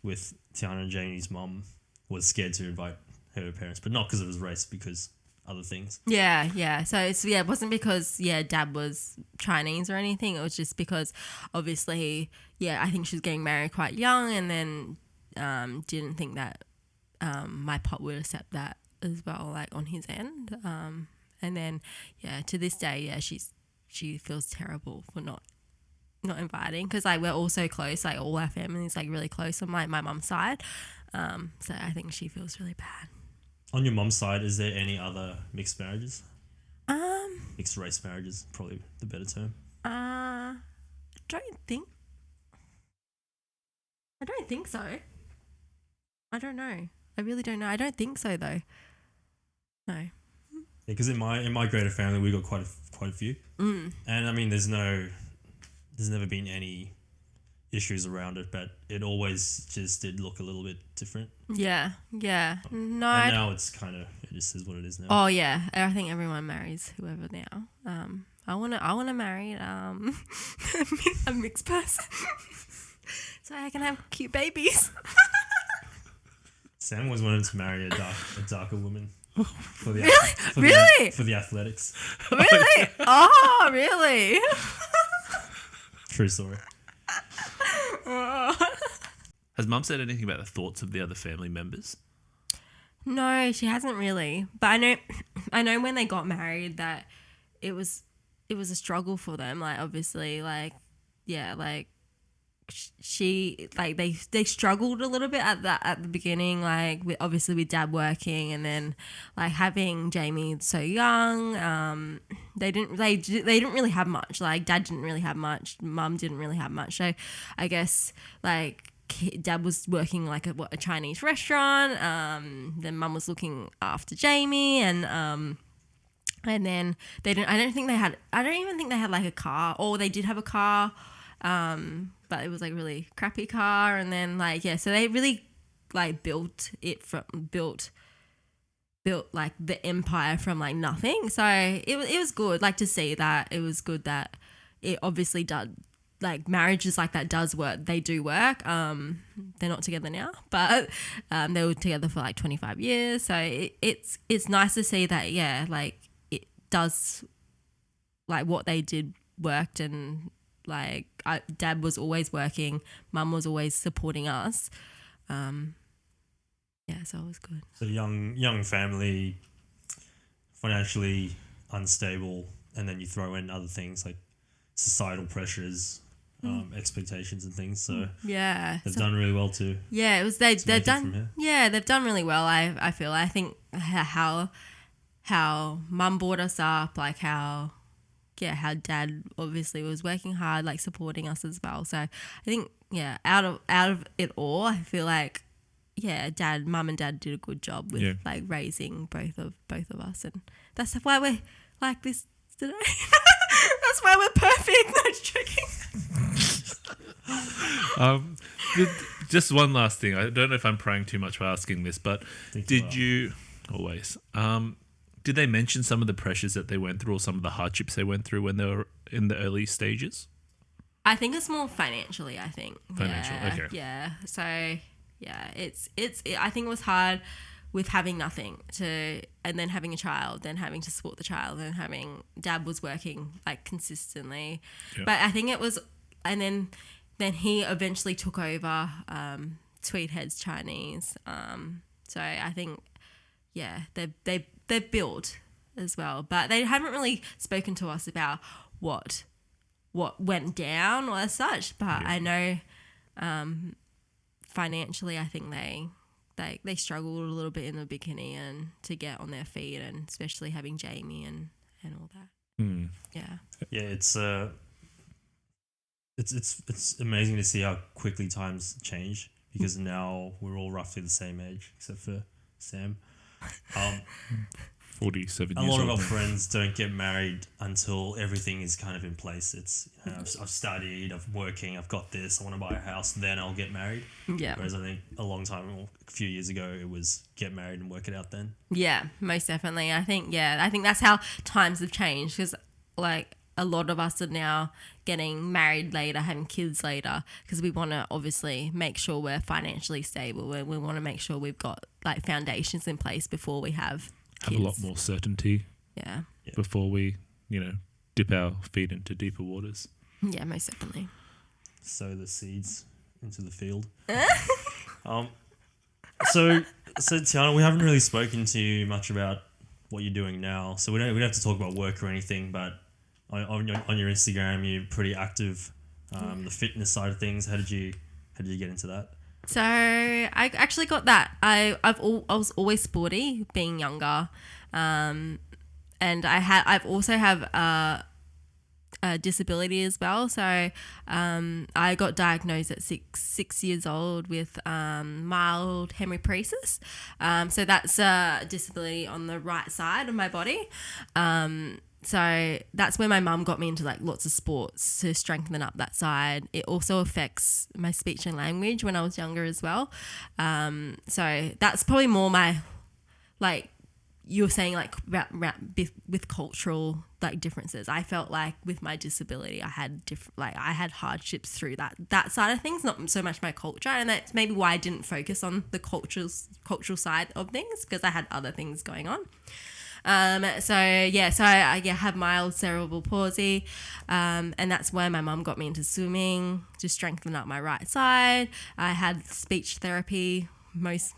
with Tiarna and Jamie's mum was scared to invite her parents, but not because it was race, because other things. Yeah. So it wasn't because Dad was Chinese or anything. It was just because obviously, I think she was getting married quite young, and then didn't think that my pop would accept that as well, like on his end. And then to this day, she feels terrible for not inviting, because like we're all so close, like all our family is like really close on my mum's side. So I think she feels really bad. On your mum's side, is there any other mixed marriages? Mixed race marriages, probably the better term. I don't think so. I don't know. I really don't know. I don't think so though. No. Yeah, because in my greater family, we got quite a few, and I mean, there's never been any issues around it, but it always just did look a little bit different. Yeah. No. And now it's kind of, it just is what it is now. Oh yeah, I think everyone marries whoever now. I wanna marry a mixed person, so I can have cute babies. Sam always wanted to marry a darker woman. For the athletics. Really? Oh, really? True story. Has Mum said anything about the thoughts of the other family members? No, she hasn't really. But I know when they got married that it was a struggle for them. Like obviously, she they struggled a little bit at the beginning, like obviously with Dad working, and then like having Jamie so young. They didn't really have much. Like Dad didn't really have much, Mum didn't really have much. So I guess like Dad was working like a Chinese restaurant. Then Mum was looking after Jamie, and then they didn't. I don't even think they had like a car, or they did have a car. But it was like really crappy car, and then so they really like built like the empire from like nothing. So it was good, like to see that. It was good that it obviously does, like marriages like that does work. They do work. They're not together now, but they were together for like 25 years. So it's nice to see that like it does, like what they did worked, and like Dad was always working, Mum was always supporting us. So it was good. So young family, financially unstable, and then you throw in other things like societal pressures, expectations and things. So they've done really well too. Yeah, they've done really well. I feel. I think how Mum brought us up, like how Dad obviously was working hard, like supporting us as well. So I think out of it all, I feel like Mum and Dad did a good job with like raising both of us, and that's why we're like this today. That's why we're perfect. No joking. Just one last thing. I don't know if I'm praying too much by asking this, but did you always? Did they mention some of the pressures that they went through, or some of the hardships they went through when they were in the early stages? I think it's more financially, I think. Financial, okay. Yeah. So, I think it was hard with having nothing and then having a child, then having to support the child, and having dad was working like consistently. Yeah. But I think it was, and then he eventually took over Tweed Heads Chinese. So I think, they built as well, but they haven't really spoken to us about what went down or as such. But I know financially, I think they struggled a little bit in the beginning and to get on their feet, and especially having Jamie and all that. Yeah, it's amazing to see how quickly times change, because now we're all roughly the same age except for Sam. 47 a years lot old of our now. friends don't get married until everything is kind of in place. It's I've studied, I'm working, I've got this, I want to buy a house, then I'll get married. Yeah. Whereas I think a few years ago, it was get married and work it out then. Yeah, most definitely. I think that's how times have changed, because like a lot of us are now getting married later, having kids later, because we want to obviously make sure we're financially stable. We want to make sure we've got like foundations in place before we have kids. Have a lot more certainty Yeah. before we, dip our feet into deeper waters. Yeah, most definitely. Sow the seeds into the field. So Tiarna, we haven't really spoken to you much about what you're doing now. So we don't have to talk about work or anything, but on your Instagram, you're pretty active. The fitness side of things. How did you get into that? So I actually got that. I was always sporty being younger, and I've also have a disability as well. So I got diagnosed at six years old with mild hemiparesis. So that's a disability on the right side of my body. So that's where my mum got me into like lots of sports to strengthen up that side. It also affects my speech and language when I was younger as well. So that's probably more my, like you were saying, like with cultural like differences. I felt like with my disability, I had I had hardships through that side of things, not so much my culture, and that's maybe why I didn't focus on the cultural side of things, because I had other things going on. So I have mild cerebral palsy, and that's where my mum got me into swimming to strengthen up my right side. I had speech therapy most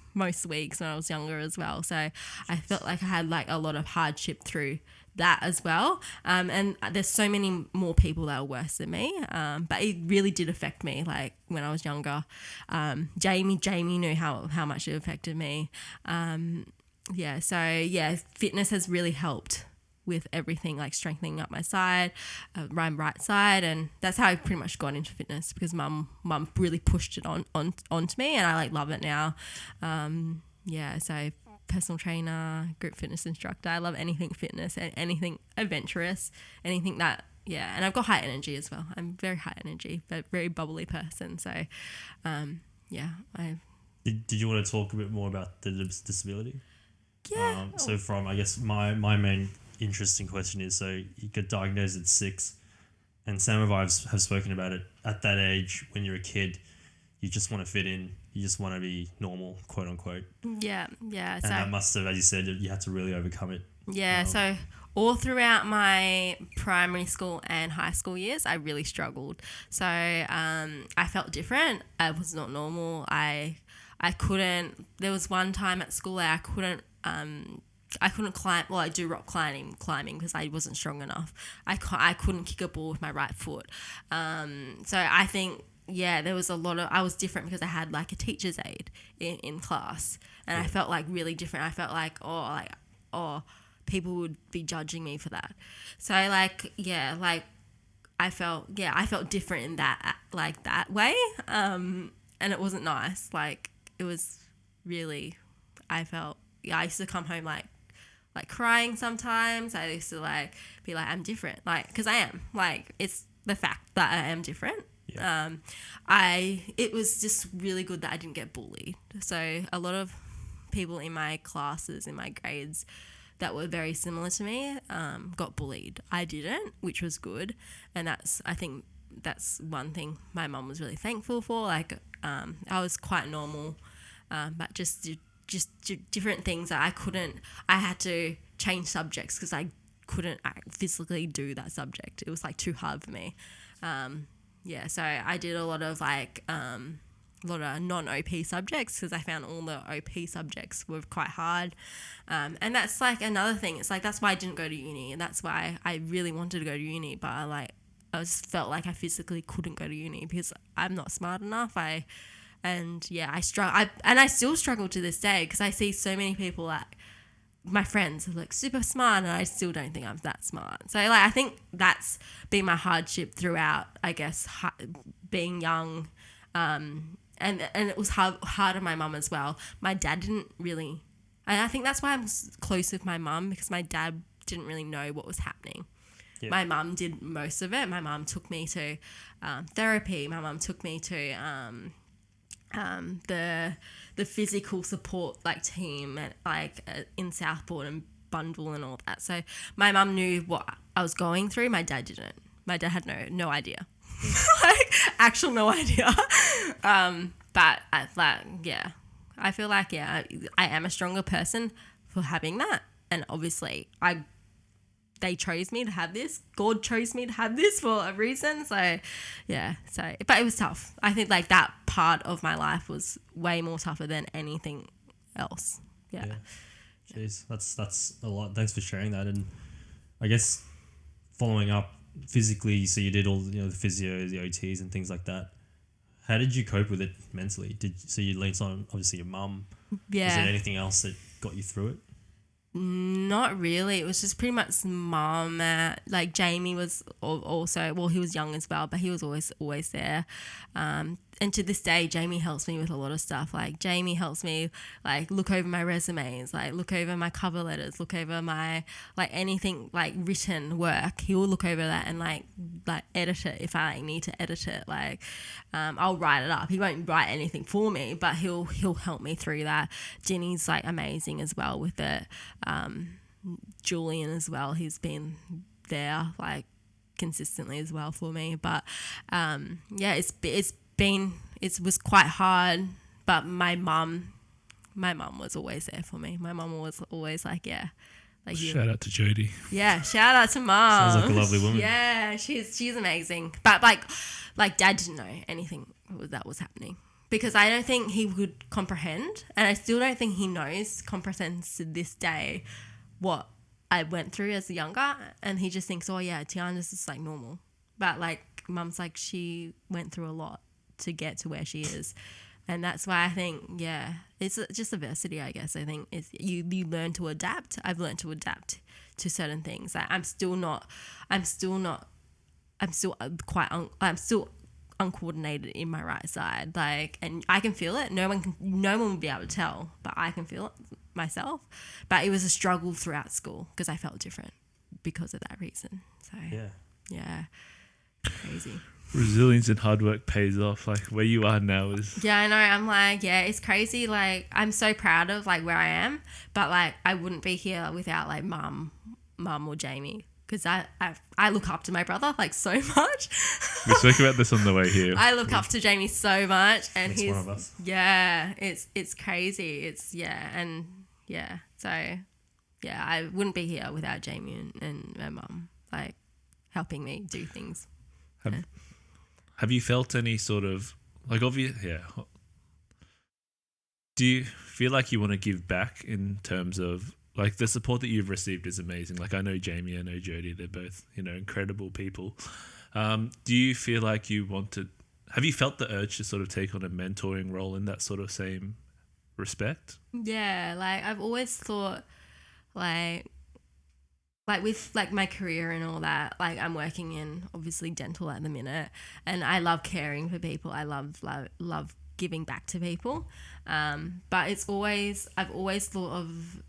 weeks when I was younger as well. So I felt like I had like a lot of hardship through that as well. And there's so many more people that are worse than me. But it really did affect me, like when I was younger. Jamie knew how much it affected me. Fitness has really helped with everything, like strengthening up my side, my right side, and that's how I pretty much got into fitness, because mum really pushed it onto me, and I like love it now. So personal trainer, group fitness instructor. I love anything fitness and anything adventurous, anything that. Yeah, and I've got high energy as well. I'm very high energy, but very bubbly person. So, Did you want to talk a bit more about the disability? Yeah. So from, I guess, my main interesting question is, so you got diagnosed at 6, and Sam and I have spoken about it. At that age, when you're a kid, you just want to fit in. You just want to be normal, quote unquote. Yeah. And that must have, as you said, you had to really overcome it. Yeah. So all throughout my primary school and high school years, I really struggled. So I felt different. I was not normal. I couldn't. There was one time at school where I couldn't climb. Well, I do rock climbing because I wasn't strong enough. I couldn't kick a ball with my right foot. So I think, there was a lot of, I was different because I had like a teacher's aide in class, and I felt like really different. I felt like, people would be judging me for that. So I felt different in that way. And it wasn't nice. Like it was really, I used to come home like crying sometimes. I used to be like, I'm different, because I am, it's the fact that I am different. Yeah. It was just really good that I didn't get bullied. So a lot of people in my classes, in my grades that were very similar to me, got bullied. I didn't, which was good. And I think that's one thing my mum was really thankful for. I was quite normal but just different things that I had to change subjects because I couldn't physically do that subject. It was like too hard for me. So I did a lot of non-OP subjects because I found all the OP subjects were quite hard. And that's like another thing. It's like that's why I didn't go to uni, and that's why I really wanted to go to uni, but I just felt like I physically couldn't go to uni because I'm not smart enough. I struggle. I still struggle to this day because I see so many people my friends are like super smart and I still don't think I'm that smart. So I think that's been my hardship throughout, I guess, being young. And it was hard on my mum as well. My dad didn't really, and I think that's why I'm close with my mum because my dad didn't really know what was happening. Yeah. My mum did most of it. My mum took me to therapy. My mum took me to the physical support team at in Southport and Bundle and all that. So my mum knew what I was going through. My dad didn't. My dad had no idea. Actual no idea. But I feel like I am a stronger person for having that, and obviously they chose me to have this. God chose me to have this for a reason. So, yeah. But it was tough. I think that part of my life was way more tougher than anything else. Yeah. Jeez, that's a lot. Thanks for sharing that. And I guess following up physically, so you did all the physio, the OTs, and things like that. How did you cope with it mentally? So you leaned on obviously your mum? Yeah. Is there anything else that got you through it? Not really. It was just pretty much mum. Jamie was also, well, he was young as well, but he was always there. And to this day, Jamie helps me with a lot of stuff. Jamie helps me look over my resumes, look over my cover letters, look over my anything written work. He will look over that and edit it if I need to edit it. I'll write it up. He won't write anything for me, but he'll help me through that. Ginny's amazing as well with it. Julian as well. He's been there consistently as well for me. But it was quite hard, but my mum was always there for me. My mum was always shout out to Jody. Yeah, shout out to mum. Sounds like a lovely woman. Yeah, she's amazing. But dad didn't know anything that was happening because I don't think he would comprehend, and I still don't think he comprehends to this day what I went through as a younger, and he just thinks, oh yeah, Tiarna's just normal. But mum's she went through a lot to get to where she is, and that's why I think it's just adversity. I guess I think is you learn to adapt. I've learned to adapt to certain things. I'm still uncoordinated in my right side, and I can feel it. No one will be able to tell, but I can feel it myself. But it was a struggle throughout school because I felt different because of that reason. So yeah, crazy. Resilience and hard work pays off. Where you are now is... Yeah, I know. I'm it's crazy. I'm so proud of where I am, but I wouldn't be here without mum or Jamie, because I look up to my brother so much. We spoke about this on the way here. I look up to Jamie so much, and he's one of us. Yeah, it's crazy. So I wouldn't be here without Jamie and my mum helping me do things. Have you felt any sort of do you feel like you want to give back in terms of the support that you've received is amazing? I know Jamie, I know Jody, they're both incredible people. Do you feel like you want to, have you felt the urge to sort of take on a mentoring role in that sort of same respect? Yeah, I've always thought with my career and all that, I'm working in obviously dental at the minute, and I love caring for people. I love giving back to people. But I've always thought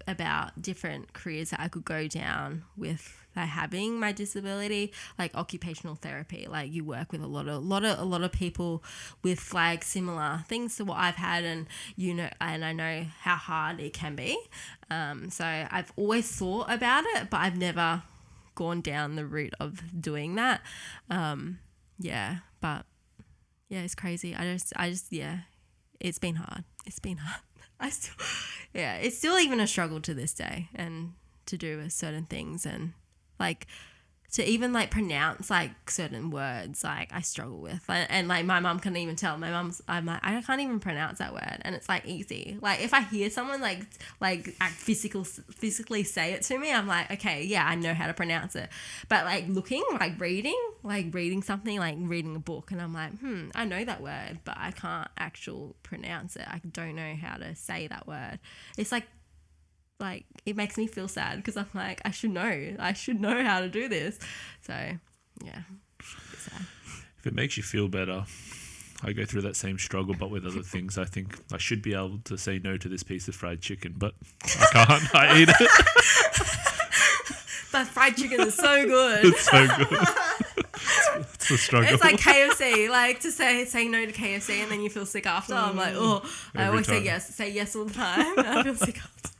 about different careers that I could go down with having my disability, occupational therapy. You work with a lot of people with similar things to what I've had, and and I know how hard it can be. So I've always thought about it, but I've never gone down the route of doing that. But it's crazy. It's been hard. it's still even a struggle to this day, and to do with certain things, and like to even like pronounce like certain words, like I struggle with, and like my mum can even tell. I'm like, I can't even pronounce that word, and it's like easy. Like if I hear someone like physically say it to me, I'm like, okay, yeah, I know how to pronounce it. But like reading something, like reading a book, and I'm like, I know that word, but I can't actually pronounce it. I don't know how to say that word. It's like it makes me feel sad because I'm like, I should know how to do this. So yeah, it's sad. If it makes you feel better, I go through that same struggle, but with other things. I think I should be able to say no to this piece of fried chicken, but I can't. I eat it. That fried chicken is so good. It's so good. It's a struggle. It's like KFC, like to say no to KFC and then you feel sick after. I'm like, I always say yes all the time. I feel sick after.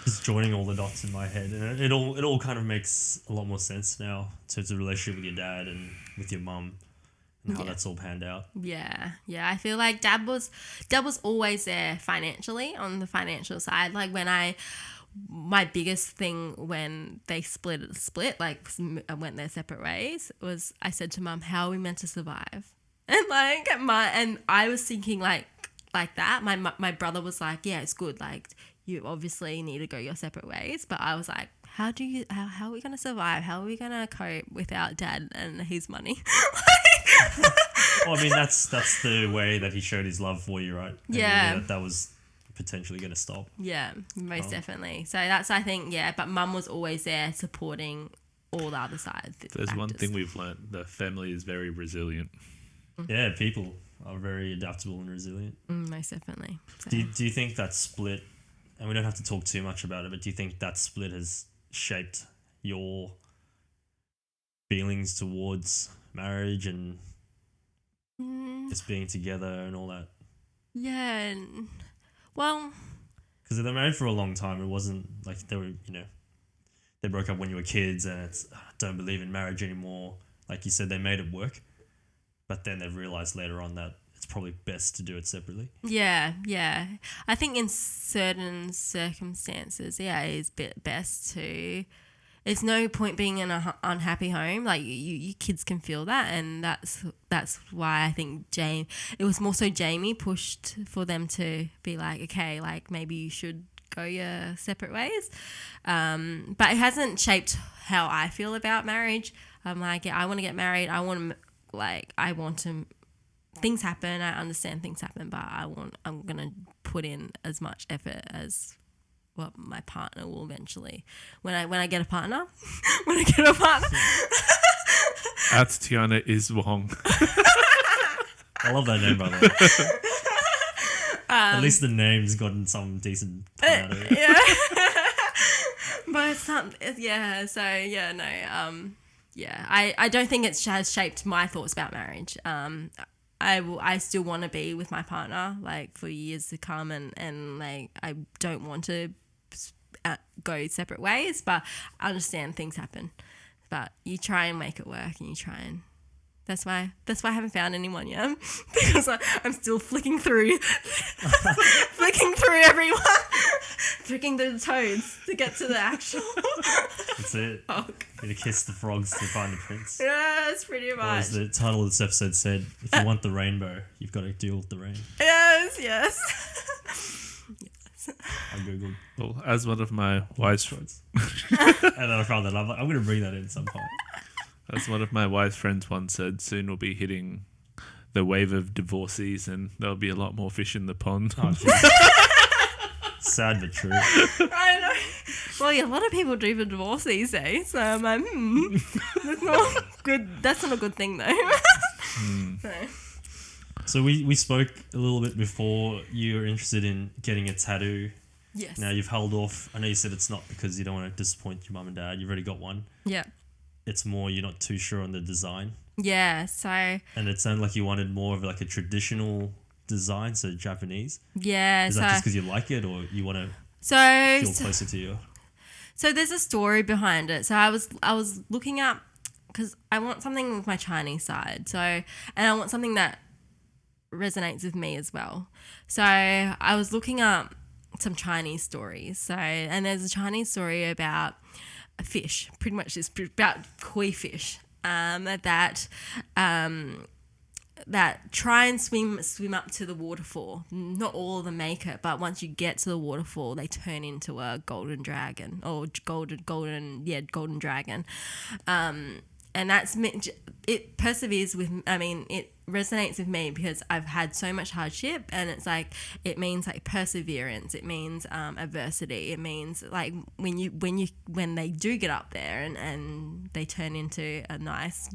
Just joining all the dots in my head, and it all kind of makes a lot more sense now in terms of relationship with your dad and with your mum and how that's all panned out. Yeah. I feel like dad was always there financially, on the financial side. Like my biggest thing when they split, like went their separate ways, was I said to mum, how are we meant to survive? And like and I was thinking like that. My brother was like, yeah, it's good. Like you obviously need to go your separate ways. But I was like, how are we going to survive? How are we going to cope without dad and his money? Well, I mean, that's the way that he showed his love for you, right? And Yeah. that was potentially going to stop. Yeah, most definitely. So that's, I think, but mum was always there supporting all the other sides. There's one thing we've learned: the family is very resilient. Yeah, people are very adaptable and resilient. Most definitely. So. Do you think that split, and we don't have to talk too much about it, but do you think that split has shaped your feelings towards marriage and just being together and all that? Yeah. Well, because they're married for a long time. It wasn't like they were, they broke up when you were kids, and it's don't believe in marriage anymore. Like you said, they made it work, but then they've realized later on that it's probably best to do it separately. Yeah. I think in certain circumstances, it is best to. There's no point being in an unhappy home. Like you kids can feel that, and that's why I think it was more so Jamie pushed for them to be like, okay, like maybe you should go your separate ways. But it hasn't shaped how I feel about marriage. I'm like, I want to get married. Things happen. I understand things happen, but I'm gonna put in as much effort as what my partner will eventually. When I get a partner, That's Tiarna is Wong. I love that name, by the way. At least the name's gotten some decent out of it. Yeah. But it's not. Yeah. So yeah, no. Yeah. I don't think it has shaped my thoughts about marriage. I still want to be with my partner like for years to come, and like I don't want to go separate ways, but I understand things happen, but you try and make it work, and you try, and that's why I haven't found anyone yet, because I'm still flicking through everyone, flicking through the toads to get to the actual. That's it. Oh. You gotta kiss the frogs to find the prince. Yeah, that's pretty Or much. as the title of this episode said, if you want the rainbow, you've got to deal with the rain. Yes. I googled. Well, as one of my wise friends, and then I found that. I'm like, I'm going to bring that in some point. as one of my wise friends once said, soon we'll be hitting the wave of divorcees, and there'll be a lot more fish in the pond. Oh, sad but true. I know. Well, yeah, a lot of people do the divorce these days, so I'm like, that's not good. That's not a good thing, though. So we spoke a little bit before you were interested in getting a tattoo. Yes. Now you've held off. I know you said it's not because you don't want to disappoint your mum and dad. You've already got one. Yeah. It's more you're not too sure on the design. Yeah. So. And it sounded like you wanted more of like a traditional design, so Japanese. Yeah. Is that just because you like it, or you want to feel closer to you? So there's a story behind it. So I was looking up, because I want something with my Chinese side. So, and I want something that resonates with me as well. So I was looking up some Chinese stories. So, and there's a Chinese story about a fish, pretty much it's about koi fish, that try and swim up to the waterfall. Not all of them make it, but once you get to the waterfall, they turn into a golden dragon or golden dragon. And it perseveres with, it resonates with me because I've had so much hardship, and it's like, it means like perseverance. It means adversity. It means like when they do get up there and they turn into a nice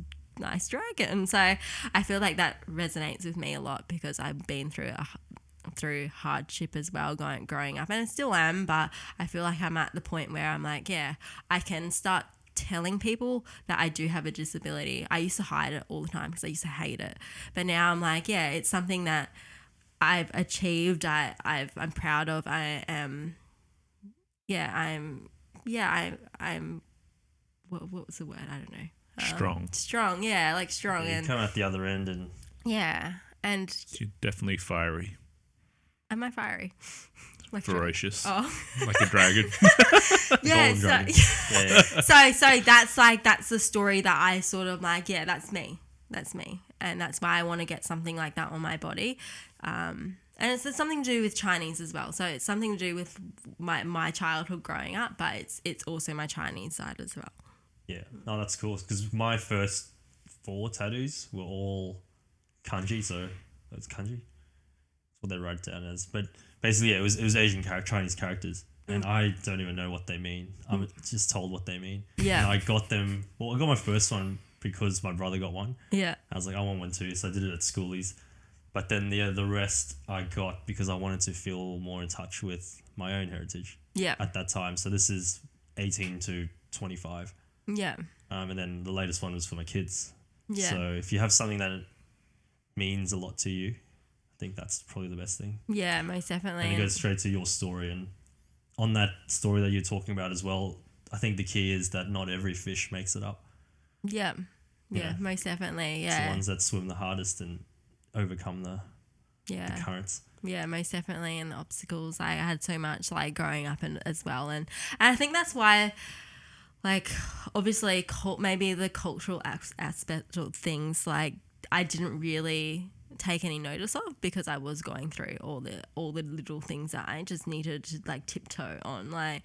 dragon. So I feel like that resonates with me a lot because I've been through hardship as well growing up, and I still am, but I feel like I'm at the point where I'm like, yeah, I can start telling people that I do have a disability. I used to hide it all the time because I used to hate it, but now I'm like, yeah, it's something that I've achieved. I'm proud of. I'm what was the word? I don't know. Strong, yeah, like strong. Yeah, and come out the other end and yeah, and You're definitely fiery, am I fiery? Like ferocious, oh, like a dragon. yeah. golden So, dragon. so that's the story that I sort of like. Yeah, that's me, and that's why I want to get something like that on my body. And it's something to do with Chinese as well. So it's something to do with my childhood growing up, but it's also my Chinese side as well. Yeah, no, that's cool because my first 4 tattoos were all kanji, so it's kanji. That's what they write it down as. But basically, yeah, it was Asian Chinese characters, and I don't even know what they mean. I'm just told what they mean. Yeah. And I got them. Well, I got my first one because my brother got one. Yeah. I was like, I want one too, so I did it at schoolies. But then the rest I got because I wanted to feel more in touch with my own heritage. Yeah. At that time, so this is 18 to 25. Yeah. And then the latest one was for my kids. Yeah. So if you have something that means a lot to you, I think that's probably the best thing. Yeah, most definitely. And it goes straight to your story. And on that story that you're talking about as well, I think the key is that not every fish makes it up. Yeah. Yeah, Yeah. most definitely. It's the Yeah. ones that swim the hardest and overcome the currents. Yeah, most definitely. And the obstacles. I had so much like growing up as well. And I think that's why, like, obviously maybe the cultural aspect of things, like, I didn't really take any notice of because I was going through all the little things that I just needed to like tiptoe on, like,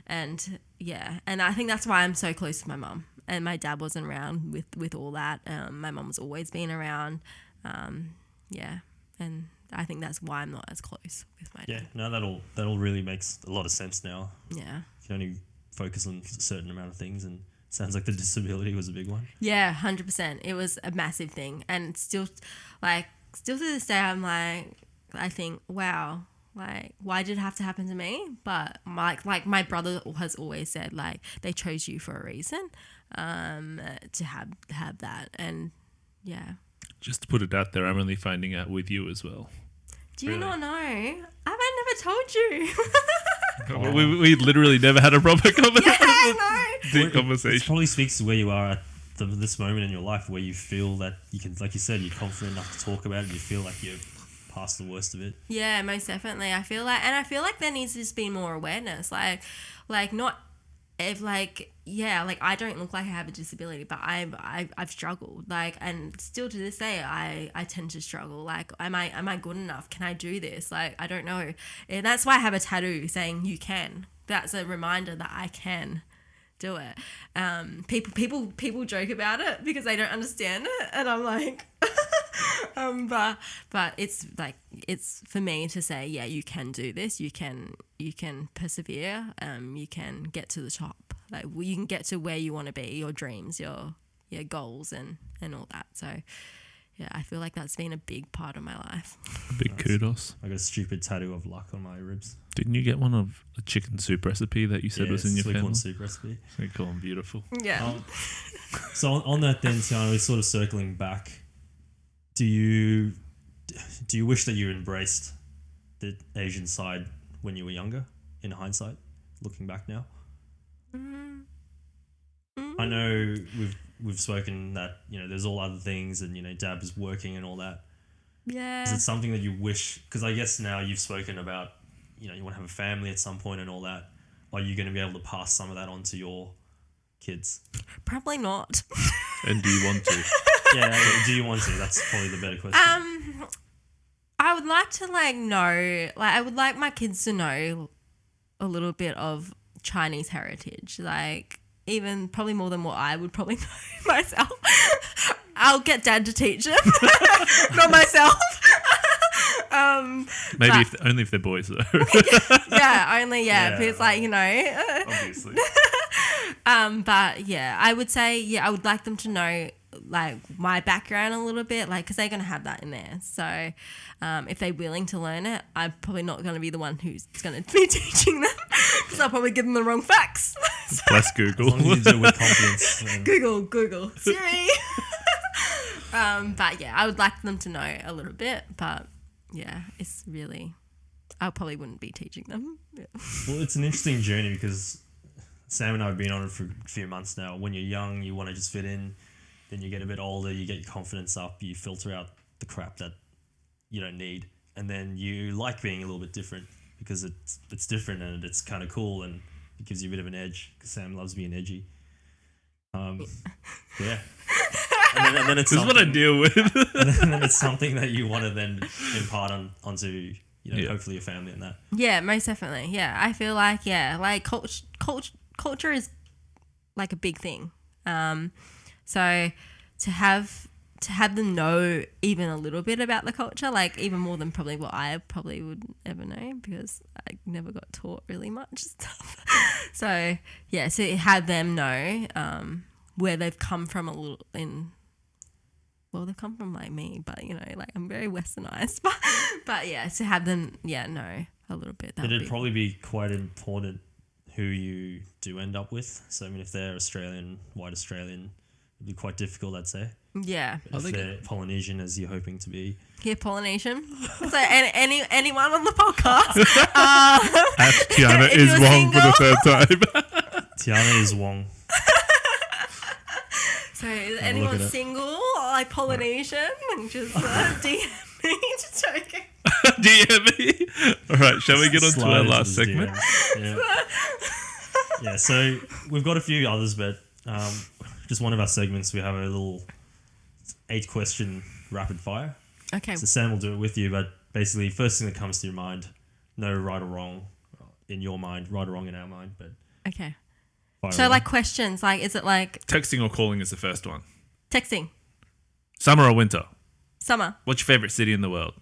and yeah, and I think that's why I'm so close to my mum, and my dad wasn't around with all that. My mum's always been around, yeah, and I think that's why I'm not as close with my dad. Yeah, no, that'll really makes a lot of sense now. Yeah. You can only focus on a certain amount of things, and it sounds like the disability was a big one. Yeah, 100%. It was a massive thing, and still to this day, I'm like, I think, wow, like, why did it have to happen to me? But like my brother has always said, like, they chose you for a reason, to have that, and yeah. Just to put it out there, I'm only finding out with you as well. Do you Really? not know? Have I never told you? Oh. We literally never had a proper conversation. Yeah, I know. Deep It conversation. probably speaks to where you are at this moment in your life, where you feel that you can, like you said, you're confident enough to talk about it. You feel like you're past the worst of it. Yeah, most definitely. I feel like there needs to just be more awareness. Like not if like, yeah, like, I don't look like I have a disability, but I've struggled, like, and still to this day I tend to struggle. Like, am I good enough? Can I do this? Like, I don't know. And that's why I have a tattoo saying you can. That's a reminder that I can do it. People joke about it because they don't understand it, and I'm like, but it's like, it's for me to say, yeah, you can do this. You can persevere. You can get to the top. Like, you can get to where you want to be, your dreams, your goals, and all that. So, yeah, I feel like that's been a big part of my life. Big kudos. I got a stupid tattoo of luck on my ribs. Didn't you get one of a chicken soup recipe that you said was in your sweet family? corn soup recipe. Sweet corn, beautiful. Yeah. So on that then, Tiarna, we're sort of circling back. Do you wish that you embraced the Asian side when you were younger, in hindsight, looking back now? I know we've spoken that, you know, there's all other things, and, you know, Dad was working and all that. Yeah. Is it something that you wish? Because I guess now you've spoken about, you want to have a family at some point and all that. Are you going to be able to pass some of that on to your kids? Probably not. And do you want to? Yeah, do you want to? That's probably the better question. I would like to know, I would like my kids to know a little bit of Chinese heritage, even probably more than what I would probably know myself. I'll get Dad to teach them, not myself. Maybe only if they're boys though. Yeah, only because Obviously. But yeah, I would say I would like them to know my background a little bit, because they're going to have that in there. So if they're willing to learn it, I'm probably not going to be the one who's going to be teaching them, because I'll probably give them the wrong facts. Plus Google. As long as you do it with confidence. Then. Google, Siri. But yeah, I would like them to know a little bit, but yeah, it's really, I probably wouldn't be teaching them. Yeah. Well, it's an interesting journey because Sam and I have been on it for a few months now. When you're young, you want to just fit in. Then you get a bit older, you get your confidence up, you filter out the crap that you don't need. And then you like being a little bit different because it's different and it's kind of cool and it gives you a bit of an edge because Sam loves being edgy. Yeah. And then it's this is what I deal with. and then it's something that you want to then impart onto, hopefully your family and that. Yeah, most definitely. Yeah, I feel culture is a big thing. So to have them know even a little bit about the culture, even more than probably what I probably would ever know, because I never got taught really much stuff. So yeah, to have them know where they've come from they've come from me, but I'm very westernized. But yeah, to have them know a little bit. It'd probably be quite important who you do end up with. So I mean, if they're white Australian, it'd be quite difficult, I'd say. Yeah. If they're Polynesian, as you're hoping to be. Yeah, Polynesian. So anyone on the podcast. Tiarna is wrong for the third time. Tiarna is Wong. So is anyone single, Polynesian? And just DM me. Just joking. DM me. All right, shall we get on to our last segment? Yeah, so we've got a few others, but just one of our segments, we have a little 8-question rapid fire. Okay. So Sam will do it with you, but basically, first thing that comes to your mind, no right or wrong in your mind, right or wrong in our mind, but okay. So away. Questions, is it texting or calling is the first one. Texting. Summer or winter? Summer. What's your favorite city in the world?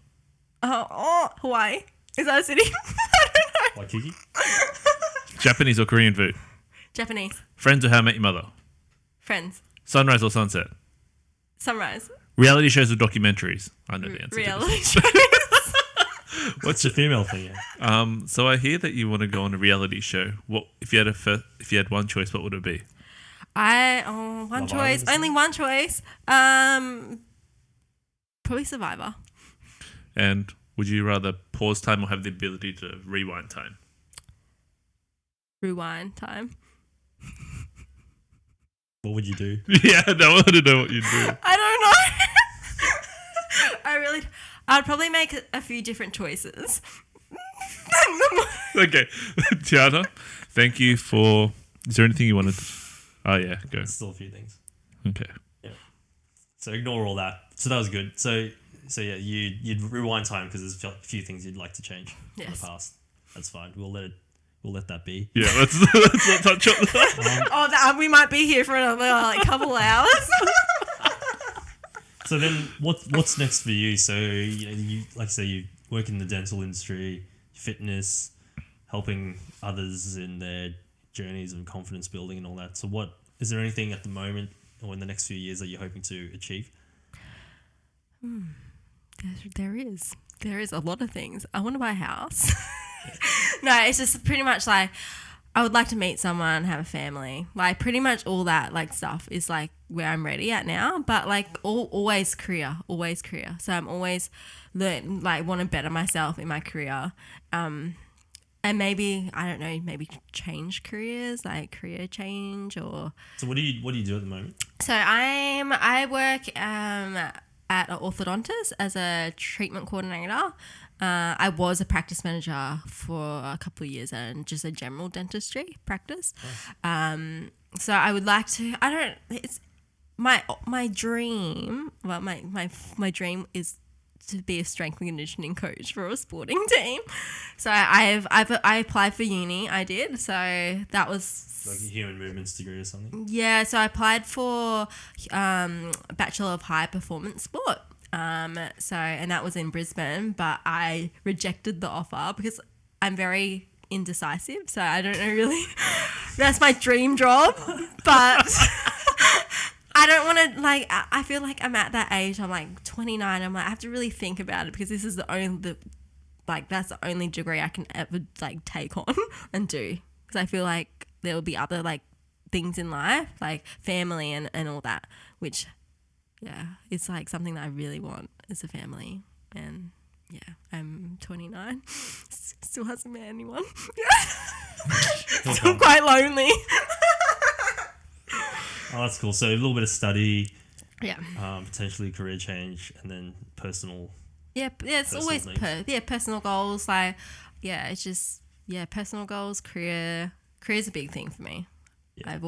Hawaii. Is that a city? I don't know. Waikiki? Japanese or Korean food? Japanese. Friends or How I Met Your Mother? Friends. Sunrise or sunset? Sunrise. Reality shows or documentaries? I know the answer. Reality shows. What's the female thing? Yeah. So I hear that you want to go on a reality show. What if you had one choice? What would it be? One choice. Only one choice. Probably Survivor. And would you rather pause time or have the ability to rewind time? Rewind time. What would you do? Yeah, I want to know what you'd do. I don't know. I'd probably make a few different choices. Okay. Tiarna, thank you for... Is there anything you wanted to... Oh, yeah, go. Still a few things. Okay. Yeah. So ignore all that. So that was good. So yeah, you'd rewind time because there's a few things you'd like to change in the past. That's fine. We'll let that be. Yeah, let's not touch on that. We might be here for another couple hours. So then, what's next for you? So you like I say, you work in the dental industry, fitness, helping others in their journeys of confidence building and all that. So is there anything at the moment or in the next few years that you're hoping to achieve? There is a lot of things. I want to buy a house. No, it's just pretty much I would like to meet someone, have a family. Pretty much all that stuff is where I'm ready at now. But always career. So I'm always want to better myself in my career. And maybe, I don't know, maybe change careers, career change or... So what do you do at the moment? So I work at an orthodontist as a treatment coordinator. I was a practice manager for a couple of years and just a general dentistry practice. So I would like to. It's my dream. Well, my dream is to be a strength and conditioning coach for a sporting team. So I applied for uni. I did. So that was like a human movements degree or something. Yeah. So I applied for Bachelor of High Performance Sport. And that was in Brisbane, but I rejected the offer because I'm very indecisive. So I don't know really. That's my dream job, but I don't want to I feel like I'm at that age. I'm like 29. I'm like, I have to really think about it because this is that's the only degree I can ever take on and do. Because I feel like there will be other things in life, like family and all that, which, yeah, it's something that I really want is a family. And yeah, I'm 29. Still hasn't met anyone. Still quite lonely. Oh, that's cool. So a little bit of study, yeah, potentially career change, and then personal. Yeah, it's always personal goals. It's just personal goals. Career's a big thing for me. Yeah. I've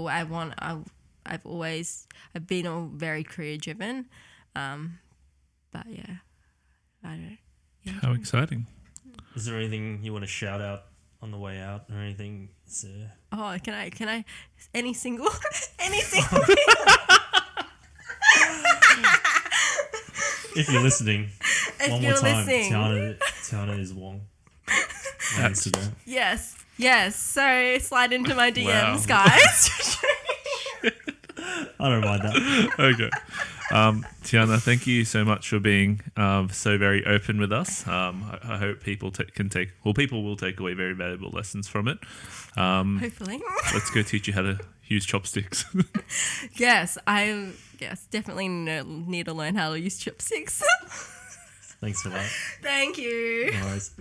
been all very career driven, but yeah, I don't. Yeah. How exciting! Is there anything you want to shout out on the way out, or anything? Oh, can I? Any single? If you're listening, one more time, Tiarna is Wong on Instagram. Yes. So slide into my DMs, guys. I don't mind that. Okay. Tiarna, thank you so much for being so very open with us. I hope people people will take away very valuable lessons from it. Hopefully. Let's go teach you how to use chopsticks. Yes, definitely need to learn how to use chopsticks. Thanks for that. Thank you. No worries.